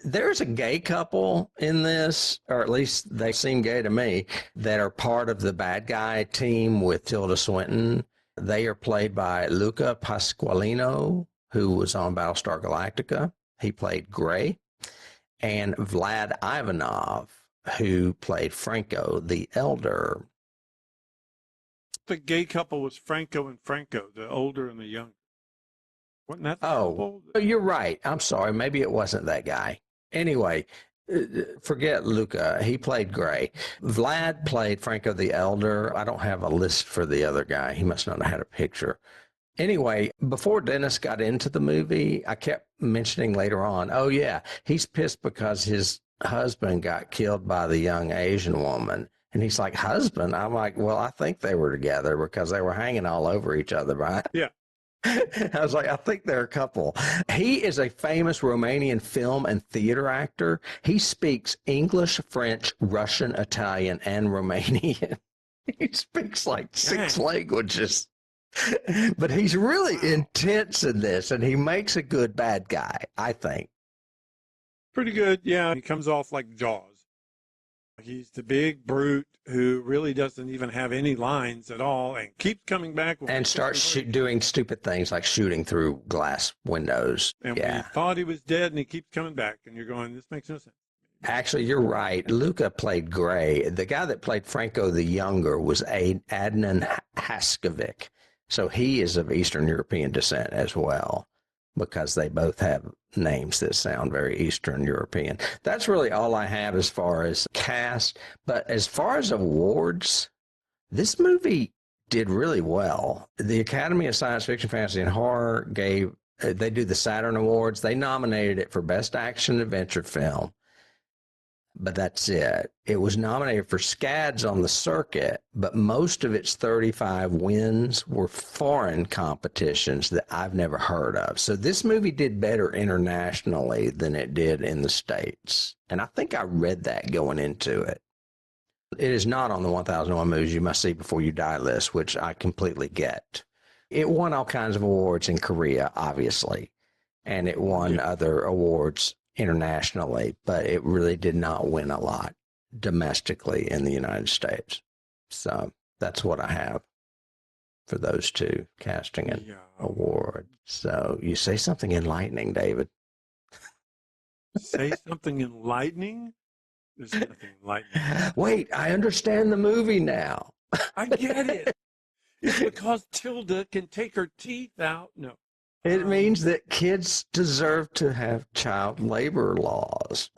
There's a gay couple in this, or at least they seem gay to me, that are part of the bad guy team with Tilda Swinton. They are played by Luca Pasqualino, who was on Battlestar Galactica. He played Gray. And Vlad Ivanov, who played Franco the Elder. The gay couple was Franco and Franco, the older and the younger. Wasn't that the couple? You're right. I'm sorry. Maybe it wasn't that guy. Anyway, forget Luca. He played Gray. Vlad played Franco the Elder. I don't have a list for the other guy. He must not have had a picture. Anyway, before Dennis got into the movie, I kept mentioning later on, oh, yeah, he's pissed because his husband got killed by the young Asian woman. And he's like, husband? I'm like, well, I think they were together because they were hanging all over each other, right? Yeah. I was like, I think they're a couple. He is a famous Romanian film and theater actor. He speaks English, French, Russian, Italian, and Romanian. He speaks like 6 languages. But he's really intense in this, and he makes a good bad guy, I think. Pretty good, yeah. He comes off like Jaws. He's the big brute who really doesn't even have any lines at all and keeps coming back. And starts doing stupid things like shooting through glass windows. And we thought he was dead, and he keeps coming back, and you're going, this makes no sense. Actually, you're right. Luca played Gray. The guy that played Franco the Younger was Adnan Haskovic. So he is of Eastern European descent as well, because they both have names that sound very Eastern European. That's really all I have as far as cast. But as far as awards, this movie did really well. The Academy of Science Fiction, Fantasy, and Horror they do the Saturn Awards. They nominated it for Best Action Adventure Film. But that's it. It was nominated for SCADs on the circuit, but most of its 35 wins were foreign competitions that I've never heard of. So this movie did better internationally than it did in the States. And I think I read that going into it. It is not on the 1001 Movies You Must See Before You Die list, which I completely get. It won all kinds of awards in Korea, obviously, and it won other awards internationally, but it really did not win a lot domestically in the United States. So that's what I have for those two, casting and award. So you say something enlightening, David. Say something enlightening? There's nothing enlightening. Wait, I understand the movie now. I get it. It's because Tilda can take her teeth out. No. It means that kids deserve to have child labor laws.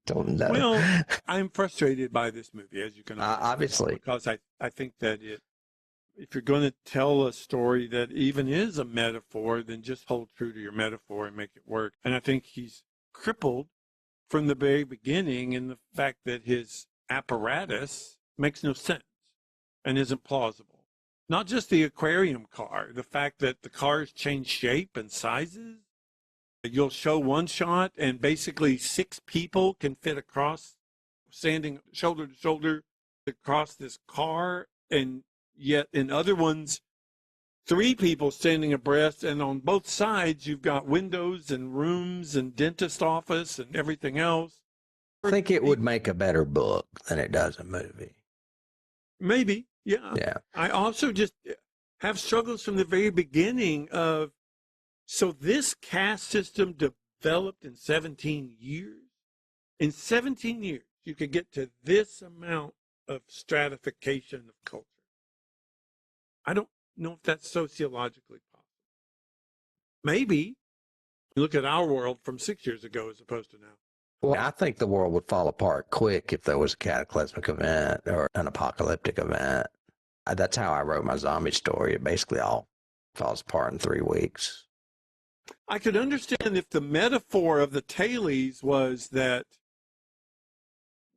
Don't know. Well, I'm frustrated by this movie, as you can obviously, because I think that if you're going to tell a story that even is a metaphor, then just hold true to your metaphor and make it work. And I think he's crippled from the very beginning in the fact that his apparatus makes no sense and isn't plausible. Not just the aquarium car, the fact that the cars change shape and sizes. You'll show one shot and basically 6 people can fit across, standing shoulder to shoulder across this car. And yet in other ones, 3 people standing abreast, and on both sides, you've got windows and rooms and dentist office and everything else. I think it would make a better book than it does a movie. Maybe. Yeah. Yeah. I also just have struggles from the very beginning of, so this caste system developed in 17 years. In 17 years, you could get to this amount of stratification of culture. I don't know if that's sociologically possible. Maybe. Look at our world from 6 years ago as opposed to now. Well, I think the world would fall apart quick if there was a cataclysmic event or an apocalyptic event. That's how I wrote my zombie story. It basically all falls apart in 3 weeks. I could understand if the metaphor of the tailies was that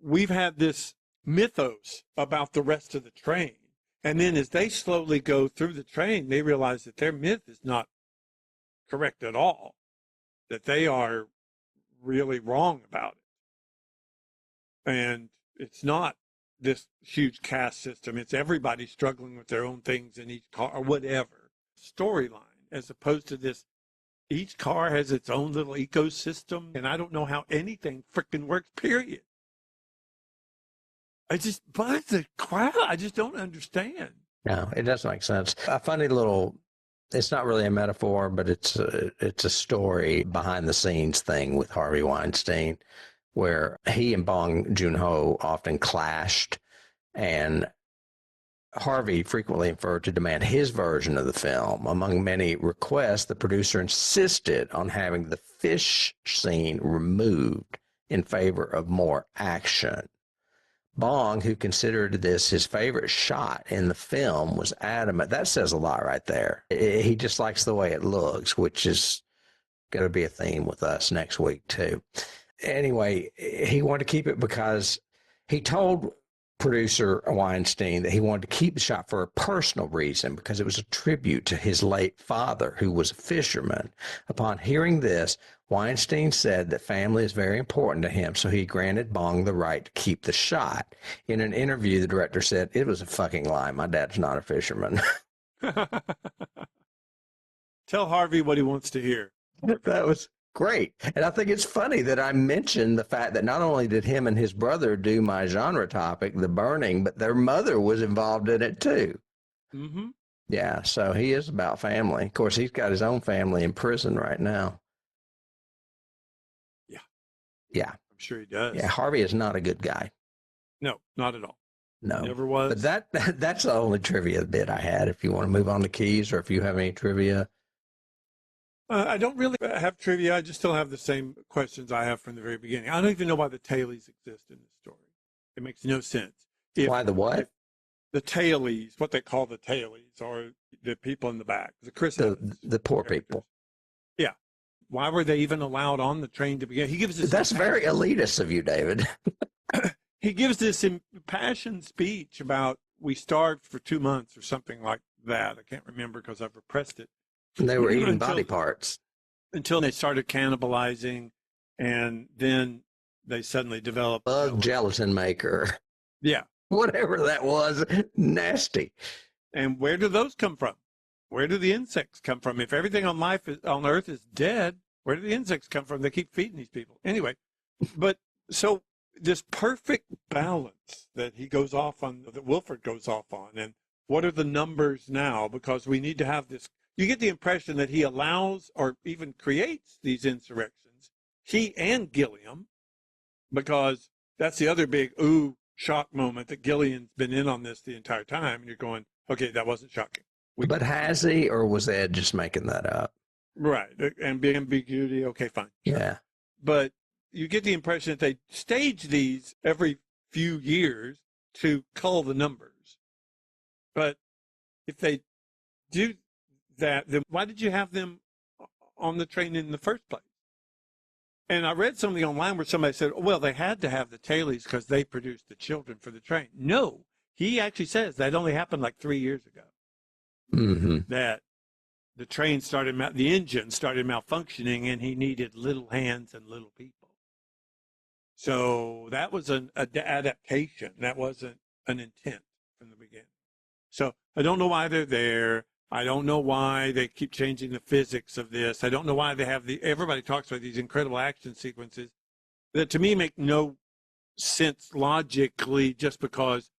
we've had this mythos about the rest of the train. And then as they slowly go through the train, they realize that their myth is not correct at all, that they are really wrong about it. And it's not this huge caste system. It's everybody struggling with their own things in each car or whatever storyline, as opposed to this, each car has its own little ecosystem. And I don't know how anything freaking works, period. I just, but the crowd, I just don't understand. No, it doesn't make sense. A funny little, it's not really a metaphor, but it's a story behind the scenes thing with Harvey Weinstein, where he and Bong Joon-ho often clashed, and Harvey frequently inferred to demand his version of the film. Among many requests, the producer insisted on having the fish scene removed in favor of more action. Bong, who considered this his favorite shot in the film, was adamant. That says a lot right there. He just likes the way it looks, which is going to be a theme with us next week, too. Anyway, he wanted to keep it because he told producer Weinstein that he wanted to keep the shot for a personal reason, because it was a tribute to his late father, who was a fisherman. Upon hearing this, Weinstein said that family is very important to him, so he granted Bong the right to keep the shot. In an interview, the director said, "It was a fucking lie. My dad's not a fisherman." Tell Harvey what he wants to hear. That was great. And I think it's funny that I mentioned the fact that not only did him and his brother do my genre topic, The Burning, but their mother was involved in it too. Mm-hmm. Yeah, so he is about family. Of course, he's got his own family in prison right now. Yeah. I'm sure he does. Yeah, Harvey is not a good guy. No, not at all. No. Never was. But that's the only trivia bit I had. If you want to move on to Keys, or if you have any trivia. I don't really have trivia. I just still have the same questions I have from the very beginning. I don't even know why the tailies exist in this story. It makes no sense. Why the what? The tailies, what they call the tailies, or the people in the back, the the poor characters. people. Yeah. Why were they even allowed on the train to begin? He gives this. That's very elitist of you, David. He gives this impassioned speech about we starved for 2 months or something like that. I can't remember because I've repressed it. And they were eating body parts. Until they started cannibalizing, and then they suddenly developed Bug gelatin maker. Yeah. Whatever that was. Nasty. And where do those come from? Where do the insects come from? If everything on on Earth is dead, where do the insects come from? They keep feeding these people. Anyway, but so this perfect balance that he goes off on, that Wilford goes off on, and what are the numbers now? Because we need to have this. You get the impression that he allows or even creates these insurrections, he and Gilliam, because that's the other big shock moment, that Gilliam's been in on this the entire time, and you're going, okay, that wasn't shocking. But has he, or was Ed just making that up? Right. And big ambiguity. Okay, fine. Yeah. But you get the impression that they stage these every few years to cull the numbers. But if they do that, then why did you have them on the train in the first place? And I read something online where somebody said, well, they had to have the tailies because they produced the children for the train. No, he actually says that only happened like 3 years ago. Mm-hmm. That the train the engine started malfunctioning, and he needed little hands and little people. So that was an adaptation. That wasn't an intent from the beginning. So I don't know why they're there. I don't know why they keep changing the physics of this. I don't know why they have everybody talks about these incredible action sequences that to me make no sense logically, just because,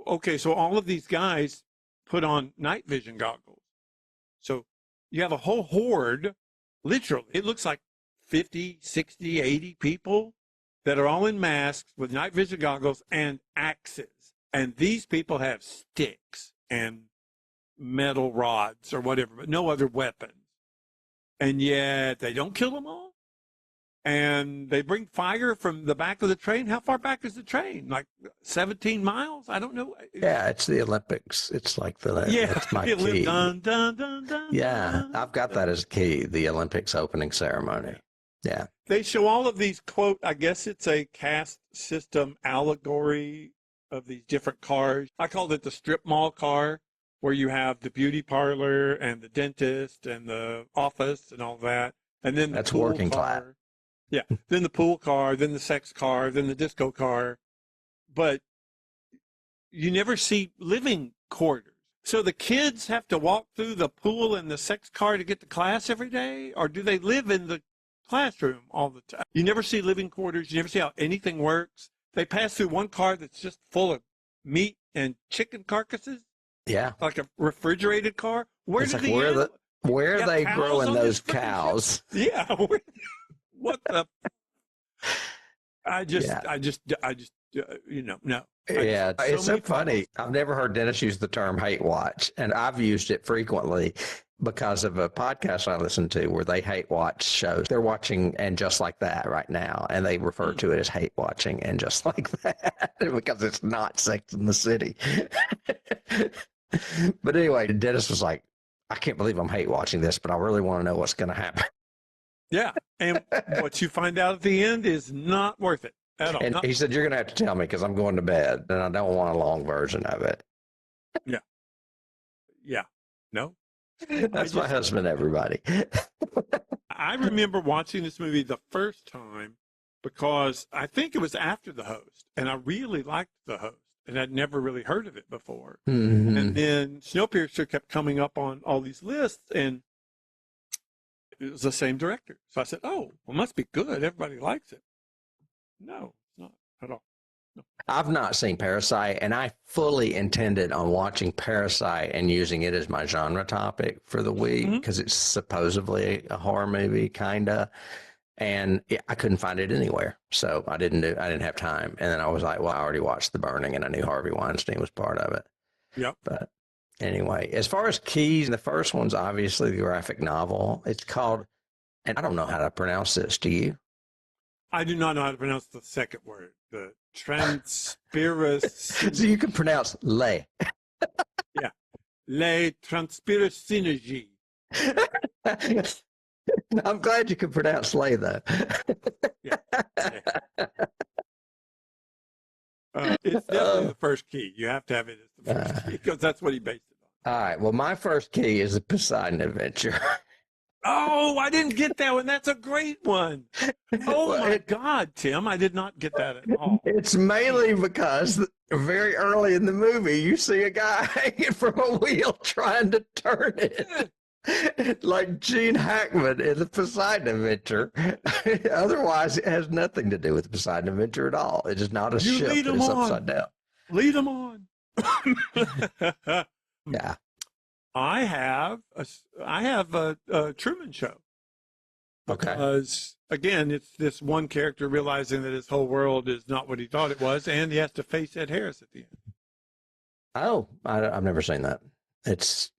okay, so all of these guys put on night vision goggles. So you have a whole horde, literally, it looks like 50, 60, 80 people that are all in masks with night vision goggles and axes. And these people have sticks and metal rods or whatever, but no other weapons. And yet they don't kill them all. And they bring fire from the back of the train. How far back is the train? Like 17 miles? I don't know. Yeah, it's the Olympics. It's like that's my key. Dun, dun, dun, dun, Yeah, I've got that as a key, the Olympics opening ceremony. Yeah. They show all of these, quote, I guess it's a caste system allegory of these different cars. I called it the strip mall car, where you have the beauty parlor and the dentist and the office and all that. And then That's the pool working class. car. Yeah. Then the pool car, then the sex car, then the disco car. But you never see living quarters. So the kids have to walk through the pool and the sex car to get to class every day? Or do they live in the classroom all the time? You never see living quarters. You never see how anything works. They pass through one car that's just full of meat and chicken carcasses. Yeah. Like a refrigerated car. Where It's do like, the where are they cows growing on those this freaking cows? ship? Yeah. What the? I just, no. Yeah, it's so many funny. I've never heard Dennis use the term hate watch, and I've used it frequently because of a podcast I listen to where they hate watch shows. They're watching And Just Like That right now, and they refer to it as hate watching And Just Like That because it's not Sex in the City. But anyway, Dennis was like, I can't believe I'm hate watching this, but I really want to know what's going to happen. Yeah. And what you find out at the end is not worth it at all. And he said, you're going to have to tell me because I'm going to bed and I don't want a long version of it. Yeah. Yeah. No. That's my husband, everybody. I remember watching this movie the first time because I think it was after The Host, and I really liked The Host, and I'd never really heard of it before. Mm-hmm. And then Snowpiercer kept coming up on all these lists, and it was the same director. So I said, oh, well, it must be good. Everybody likes it. No, it's not at all. No. I've not seen Parasite, and I fully intended on watching Parasite and using it as my genre topic for the week because it's supposedly a horror movie, kind of. And I couldn't find it anywhere, so I didn't have time. And then I was like, well, I already watched The Burning, and I knew Harvey Weinstein was part of it. Yep. But anyway, as far as keys, the first one's obviously the graphic novel. It's called, and I don't know how to pronounce this. Do you? I do not know how to pronounce the second word. The transpiracy. So you can pronounce "lay." Yeah, le transpirasynergy. I'm glad you can pronounce "lay" though. Yeah. It's definitely the first key. You have to have it as the first key because that's what he based it on. All right. Well, my first key is the Poseidon Adventure. Oh, I didn't get that one. That's a great one. Oh my God, Tim, I did not get that at all. It's mainly because very early in the movie, you see a guy hanging from a wheel trying to turn it. Like Gene Hackman in the Poseidon Adventure. Otherwise, it has nothing to do with the Poseidon Adventure at all. It is not a ship. It's upside down. Lead them on. Yeah. I have a Truman Show. Okay. Because again, it's this one character realizing that his whole world is not what he thought it was, and he has to face Ed Harris at the end. Oh, I've never seen that. It's.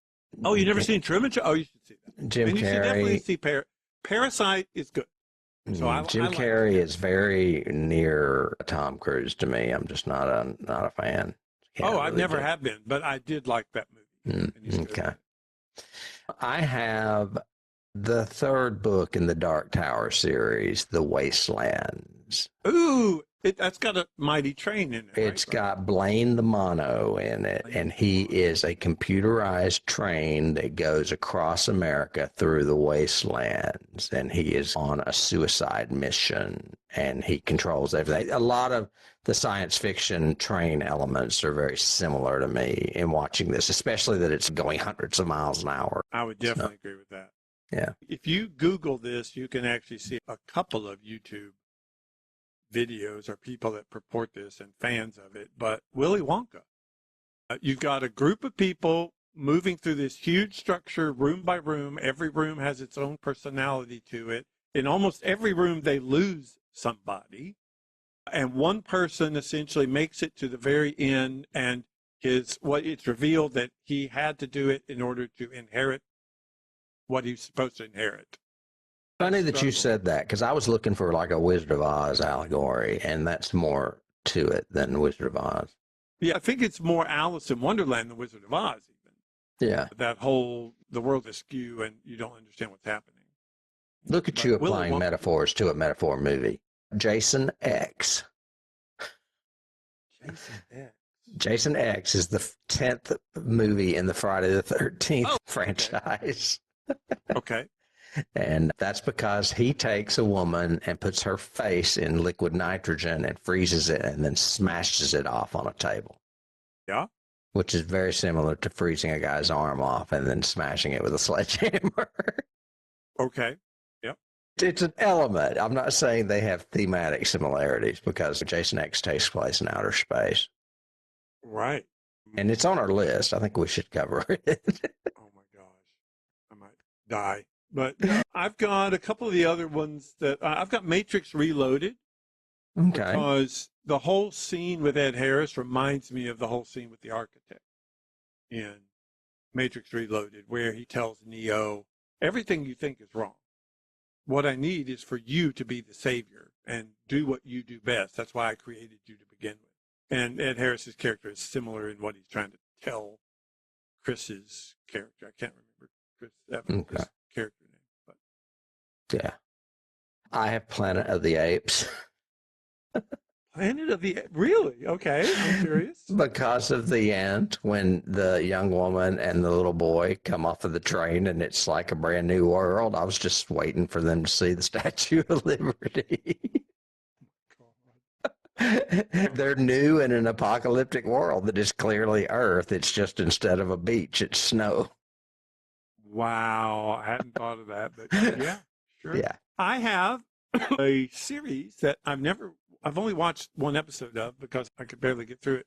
Oh, you never seen Truman Show? Oh, you should see that. Jim and you Carrey. should definitely see Parasite is good. So Jim Carrey is very near Tom Cruise to me. I'm just not a fan. I've never have been, but I did like that movie. Okay. I have the third book in the Dark Tower series, The Wastelands. Ooh, that's got a mighty train in it. It's got Blaine the Mono in it, and he is a computerized train that goes across America through the wastelands, and he is on a suicide mission, and he controls everything. A lot of the science fiction train elements are very similar to me in watching this, especially that it's going hundreds of miles an hour. I would definitely agree with that. Yeah. If you Google this, you can actually see a couple of YouTube videos or people that purport this and fans of it. But Willy Wonka, you've got a group of people moving through this huge structure, room by room. Every room has its own personality to it. In almost every room, they lose somebody. And one person essentially makes it to the very end, and it's revealed that he had to do it in order to inherit what he's supposed to inherit. Funny that you said that, because I was looking for like a Wizard of Oz allegory, and that's more to it than Wizard of Oz. Yeah, I think it's more Alice in Wonderland than Wizard of Oz, even. Yeah. That whole, the world is askew and you don't understand what's happening. Look at you applying metaphors to a metaphor movie. Jason X. Jason X. Jason X is the 10th movie in the Friday the 13th franchise. Okay. And that's because he takes a woman and puts her face in liquid nitrogen and freezes it and then smashes it off on a table. Yeah. Which is very similar to freezing a guy's arm off and then smashing it with a sledgehammer. Okay. Yep. It's an element. I'm not saying they have thematic similarities because Jason X takes place in outer space. Right. And it's on our list. I think we should cover it. Oh my gosh. I might die. But I've got a couple of the other ones that I've got Matrix Reloaded. Okay. Because the whole scene with Ed Harris reminds me of the whole scene with the architect in Matrix Reloaded, where he tells Neo, everything you think is wrong. What I need is for you to be the savior and do what you do best. That's why I created you to begin with. And Ed Harris's character is similar in what he's trying to tell Chris's character. I can't remember Chris Evans' character name. But. Yeah. I have Planet of the Apes. Planet of the Really? Okay, I'm curious. Because of the end, when the young woman and the little boy come off of the train and it's like a brand new world, I was just waiting for them to see the Statue of Liberty. They're new in an apocalyptic world that is clearly Earth. It's just instead of a beach, it's snow. Wow, I hadn't thought of that, but yeah, sure. Yeah. I have a series that I've only watched one episode of because I could barely get through it.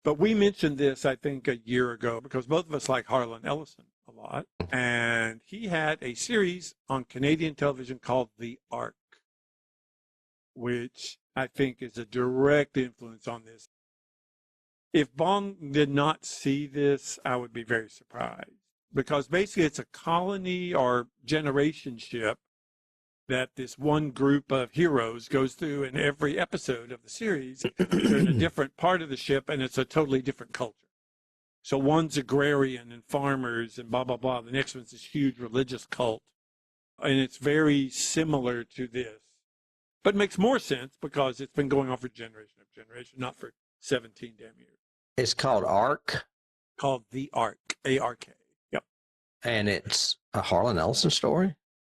But we mentioned this, I think, a year ago because both of us like Harlan Ellison a lot. And he had a series on Canadian television called The Ark, which I think is a direct influence on this. If Bong did not see this, I would be very surprised because basically it's a colony or generation ship that this one group of heroes goes through in every episode of the series. They're in a different part of the ship, and it's a totally different culture. So one's agrarian and farmers and blah, blah, blah. The next one's this huge religious cult. And it's very similar to this. But it makes more sense because it's been going on for generation after generation, not for 17 damn years. It's called Ark? Called The Ark, A-R-K. Yep. And it's a Harlan Ellison story?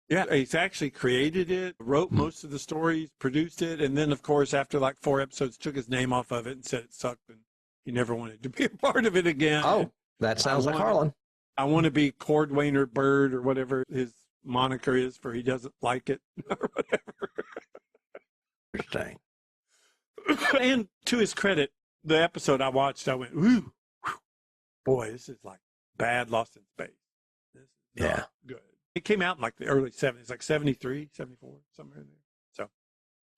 Yeah, he's actually created it, wrote most of the stories, produced it, and then, of course, after like 4 episodes, took his name off of it and said it sucked and he never wanted to be a part of it again. Oh, that sounds like Harlan. I want to be Cordwainer Bird or whatever his moniker is for he doesn't like it or whatever. Interesting. And to his credit, the episode I watched, I went, ooh, boy, this is like bad Lost in Space. This is not good. It came out in like the early 70s, like 73, 74, somewhere in there.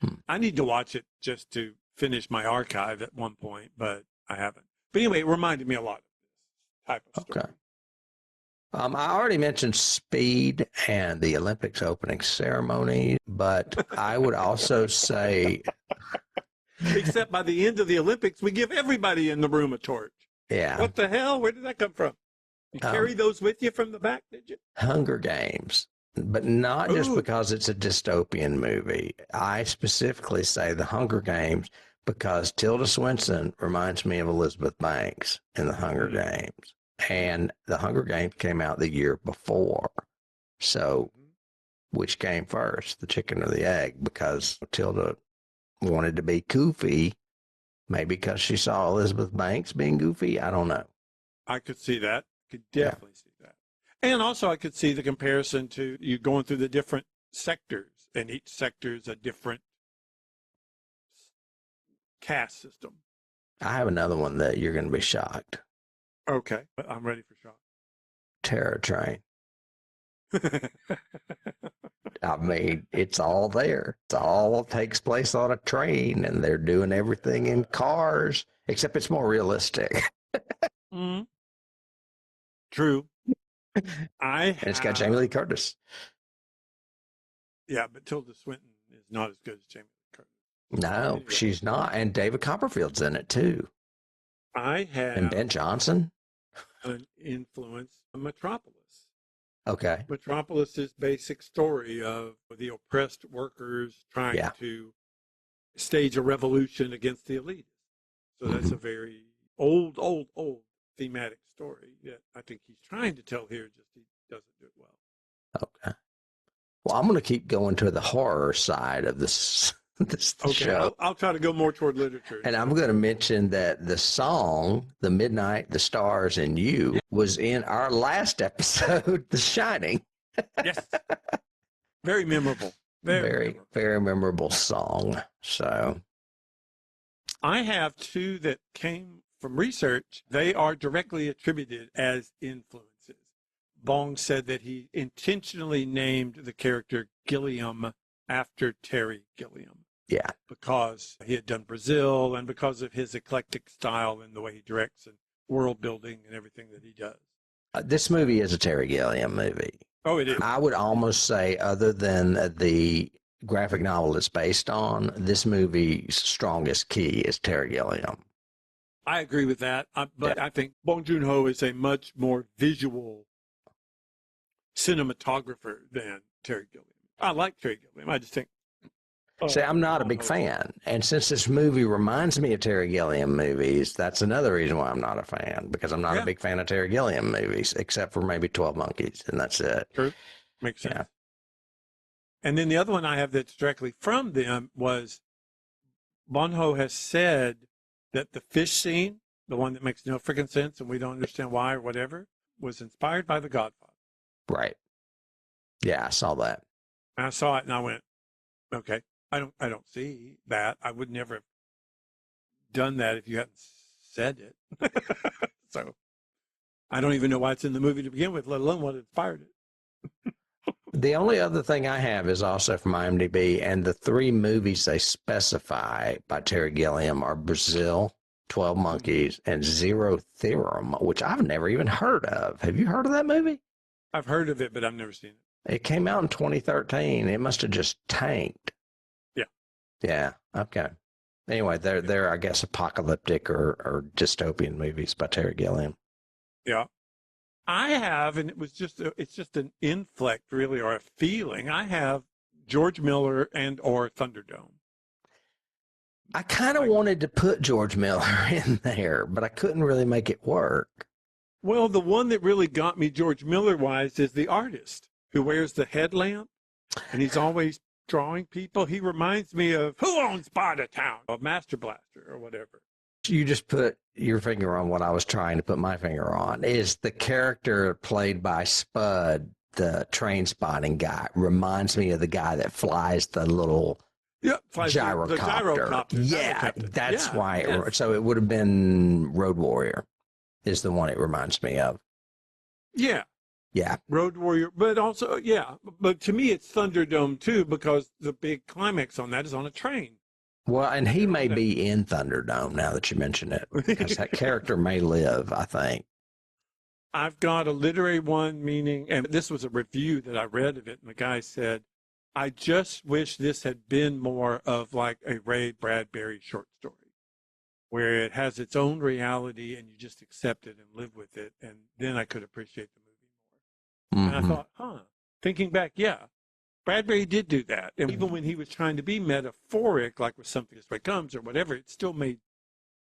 So I need to watch it just to finish my archive at one point, but I haven't. But anyway, it reminded me a lot of this type of story. Okay. I already mentioned Speed and the Olympics opening ceremony, but I would also say... Except by the end of the Olympics, we give everybody in the room a torch. Yeah. What the hell? Where did that come from? You carry those with you from the back, did you? Hunger Games, but not just because it's a dystopian movie. I specifically say The Hunger Games because Tilda Swinton reminds me of Elizabeth Banks in The Hunger Games. And The Hunger Games came out the year before. So which came first, the chicken or the egg? Because Tilda wanted to be goofy, maybe because she saw Elizabeth Banks being goofy. I don't know. I could see that. Could definitely see that. And also I could see the comparison to you going through the different sectors, and each sector is a different caste system. I have another one that you're going to be shocked. Okay, I'm ready for shock. Terror Train. I mean, it's all there. It's all takes place on a train, and they're doing everything in cars, except it's more realistic. Mm, true. And it's got Jamie Lee Curtis. Yeah, but Tilda Swinton is not as good as Jamie Lee Curtis. No, Anyway. she's not. And David Copperfield's in it too. I have And Ben Johnson. an influence on Metropolis. Okay. Metropolis's basic story of the oppressed workers trying to stage a revolution against the elitists. So that's a very old thematic story that I think he's trying to tell here, just he doesn't do it well. Okay. Well, I'm going to keep going to the horror side of this show. I'll try to go more toward literature. And I'm going to mention that the song, The Midnight, the Stars, and You, was in our last episode, The Shining. Yes. Very memorable. Very memorable song. So I have two that came from research. They are directly attributed as influences. Bong said that he intentionally named the character Gilliam after Terry Gilliam. Yeah. Because he had done Brazil and because of his eclectic style and the way he directs and world building and everything that he does. This movie is a Terry Gilliam movie. Oh, it is. I would almost say, other than the graphic novel it's based on, this movie's strongest key is Terry Gilliam. I agree with that. But I think Bong Joon-ho is a much more visual cinematographer than Terry Gilliam. I like Terry Gilliam. I just think. See, I'm not a big fan. And since this movie reminds me of Terry Gilliam movies, that's another reason why I'm not a fan, because I'm not a big fan of Terry Gilliam movies, except for maybe 12 Monkeys, and that's it. True. Makes sense. Yeah. And then the other one I have that's directly from them was Bong-ho has said that the fish scene, the one that makes no freaking sense and we don't understand why or whatever, was inspired by The Godfather. Right. Yeah, I saw that. And I saw it and I went, okay, I don't see that. I would never have done that if you hadn't said it. So I don't even know why it's in the movie to begin with, let alone what inspired it. The only other thing I have is also from IMDb, and the three movies they specify by Terry Gilliam are Brazil, 12 Monkeys, and Zero Theorem, which I've never even heard of. Have you heard of that movie? I've heard of it, but I've never seen it. It came out in 2013. It must have just tanked. Yeah. Yeah. Okay. Anyway, they're I guess apocalyptic or dystopian movies by Terry Gilliam. Yeah. I have, and it's just an inflect really, or a feeling. I have George Miller and or Thunderdome. I kind of wanted to put George Miller in there, but I couldn't really make it work. Well, the one that really got me George Miller-wise is the artist who wears the headlamp, and he's always drawing people. He reminds me of Who Owns Sparta Town, or Master Blaster, or whatever. You just put your finger on what I was trying to put my finger on. Is the character played by Spud, the train spotting guy, reminds me of the guy that flies the little gyrocopter. The gyrocopter. Yeah, that's why. So it would have been Road Warrior is the one it reminds me of. Yeah. Yeah. Road Warrior. But also, but to me it's Thunderdome too, because the big climax on that is on a train. Well, and he may be in Thunderdome now that you mention it, because that character may live, I think. I've got a literary one, meaning, and this was a review that I read of it, and the guy said, I just wish this had been more of like a Ray Bradbury short story, where it has its own reality and you just accept it and live with it, and then I could appreciate the movie more. Mm-hmm. And I thought, thinking back, Bradbury did do that. And even when he was trying to be metaphoric, like with Something This Way Comes or whatever, it still made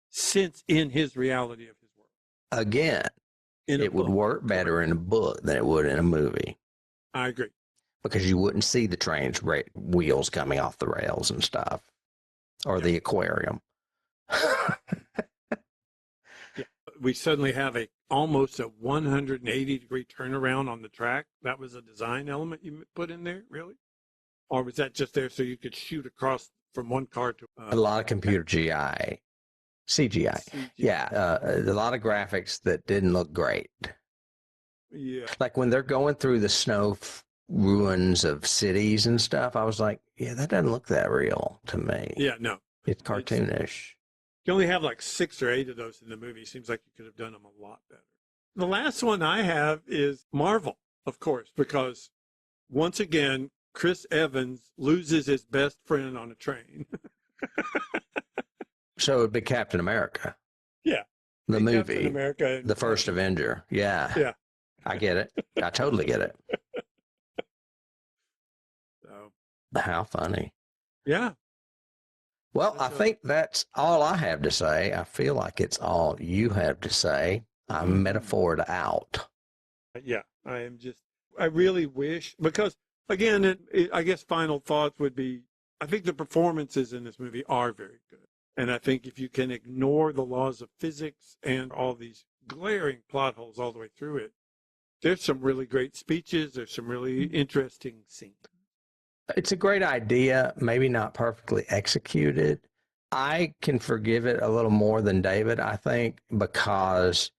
sense in his reality of his world. Again, it would work better in a book than it would in a movie. I agree. Because you wouldn't see the train's wheels coming off the rails and stuff. Or the aquarium. We suddenly have almost a 180-degree turnaround on the track. That was a design element you put in there, really? Or was that just there so you could shoot across from one car to a lot of computer CGI. Yeah, a lot of graphics that didn't look great. Yeah. Like when they're going through the ruins of cities and stuff, I was like, yeah, that doesn't look that real to me. Yeah, no. It's cartoonish. You only have like 6 or 8 of those in the movie. Seems like you could have done them a lot better. The last one I have is Marvel, of course, because once again, Chris Evans loses his best friend on a train. So it would be Captain America. Yeah. The movie. Captain America. The first Avenger. Yeah. Yeah. I get it. I totally get it. So, How funny. yeah. Well, I think that's all I have to say. I feel like it's all you have to say. I'm metaphored out. Yeah, I really wish, because again, I guess final thoughts would be, I think the performances in this movie are very good. And I think if you can ignore the laws of physics and all these glaring plot holes all the way through it, there's some really great speeches. There's some really interesting scenes. It's a great idea, maybe not perfectly executed. I can forgive it a little more than David, I think, because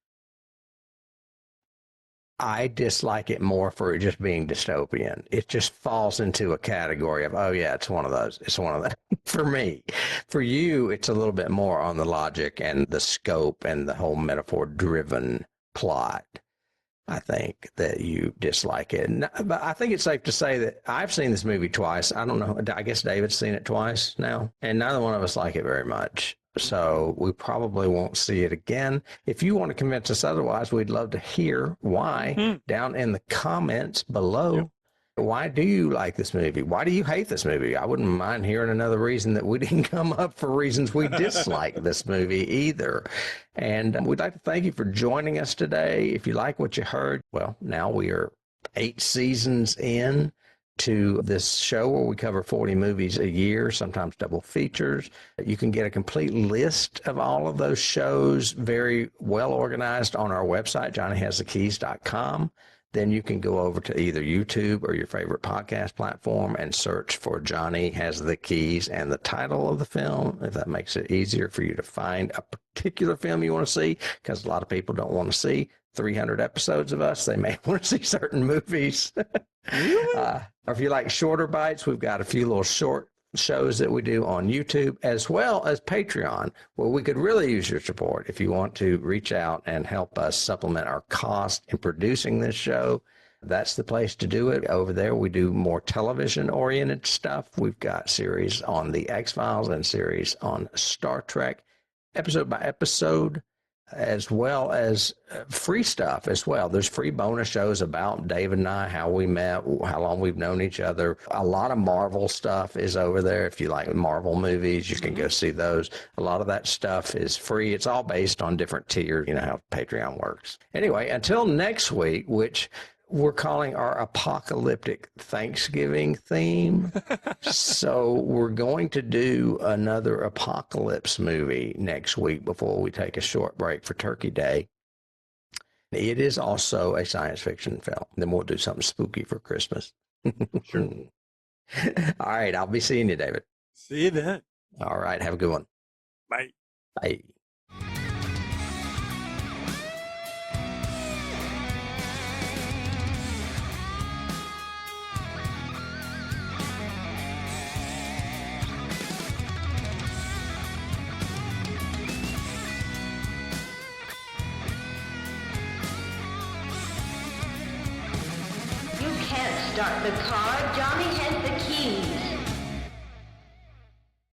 I dislike it more for it just being dystopian. It just falls into a category of, oh yeah, it's one of those. It's one of those. For me. For you, it's a little bit more on the logic and the scope and the whole metaphor-driven plot. I think that you dislike it. But I think it's safe to say that I've seen this movie twice. I don't know. I guess David's seen it twice now, and neither one of us like it very much. So we probably won't see it again. If you want to convince us otherwise, we'd love to hear why down in the comments below. Yep. Why do you like this movie? Why do you hate this movie? I wouldn't mind hearing another reason that we didn't come up for reasons we dislike this movie either. And we'd like to thank you for joining us today. If you like what you heard, well, now we are 8 seasons in to this show where we cover 40 movies a year, sometimes double features. You can get a complete list of all of those shows, very well organized, on our website, johnnyhasthekeys.com. Then you can go over to either YouTube or your favorite podcast platform and search for Johnny Has the Keys and the title of the film, if that makes it easier for you to find a particular film you want to see, because a lot of people don't want to see 300 episodes of us. They may want to see certain movies. Really? Or if you like shorter bites, we've got a few little short shows that we do on YouTube, as well as Patreon, where we could really use your support if you want to reach out and help us supplement our cost in producing this show. That's the place to do it. Over there, we do more television-oriented stuff. We've got series on the X-Files and series on Star Trek, episode by episode, as well as free stuff as well. There's free bonus shows about David and I, how we met, how long we've known each other. A lot of Marvel stuff is over there. If you like Marvel movies, you can go see those. A lot of that stuff is free. It's all based on different tiers, you know how Patreon works. Anyway, until next week, which we're calling our apocalyptic Thanksgiving theme. So we're going to do another apocalypse movie next week before we take a short break for Turkey Day. It is also a science fiction film. Then we'll do something spooky for Christmas. Sure. All right. I'll be seeing you, David. See you then. All right. Have a good one. Bye. Bye. Start the car. Johnny has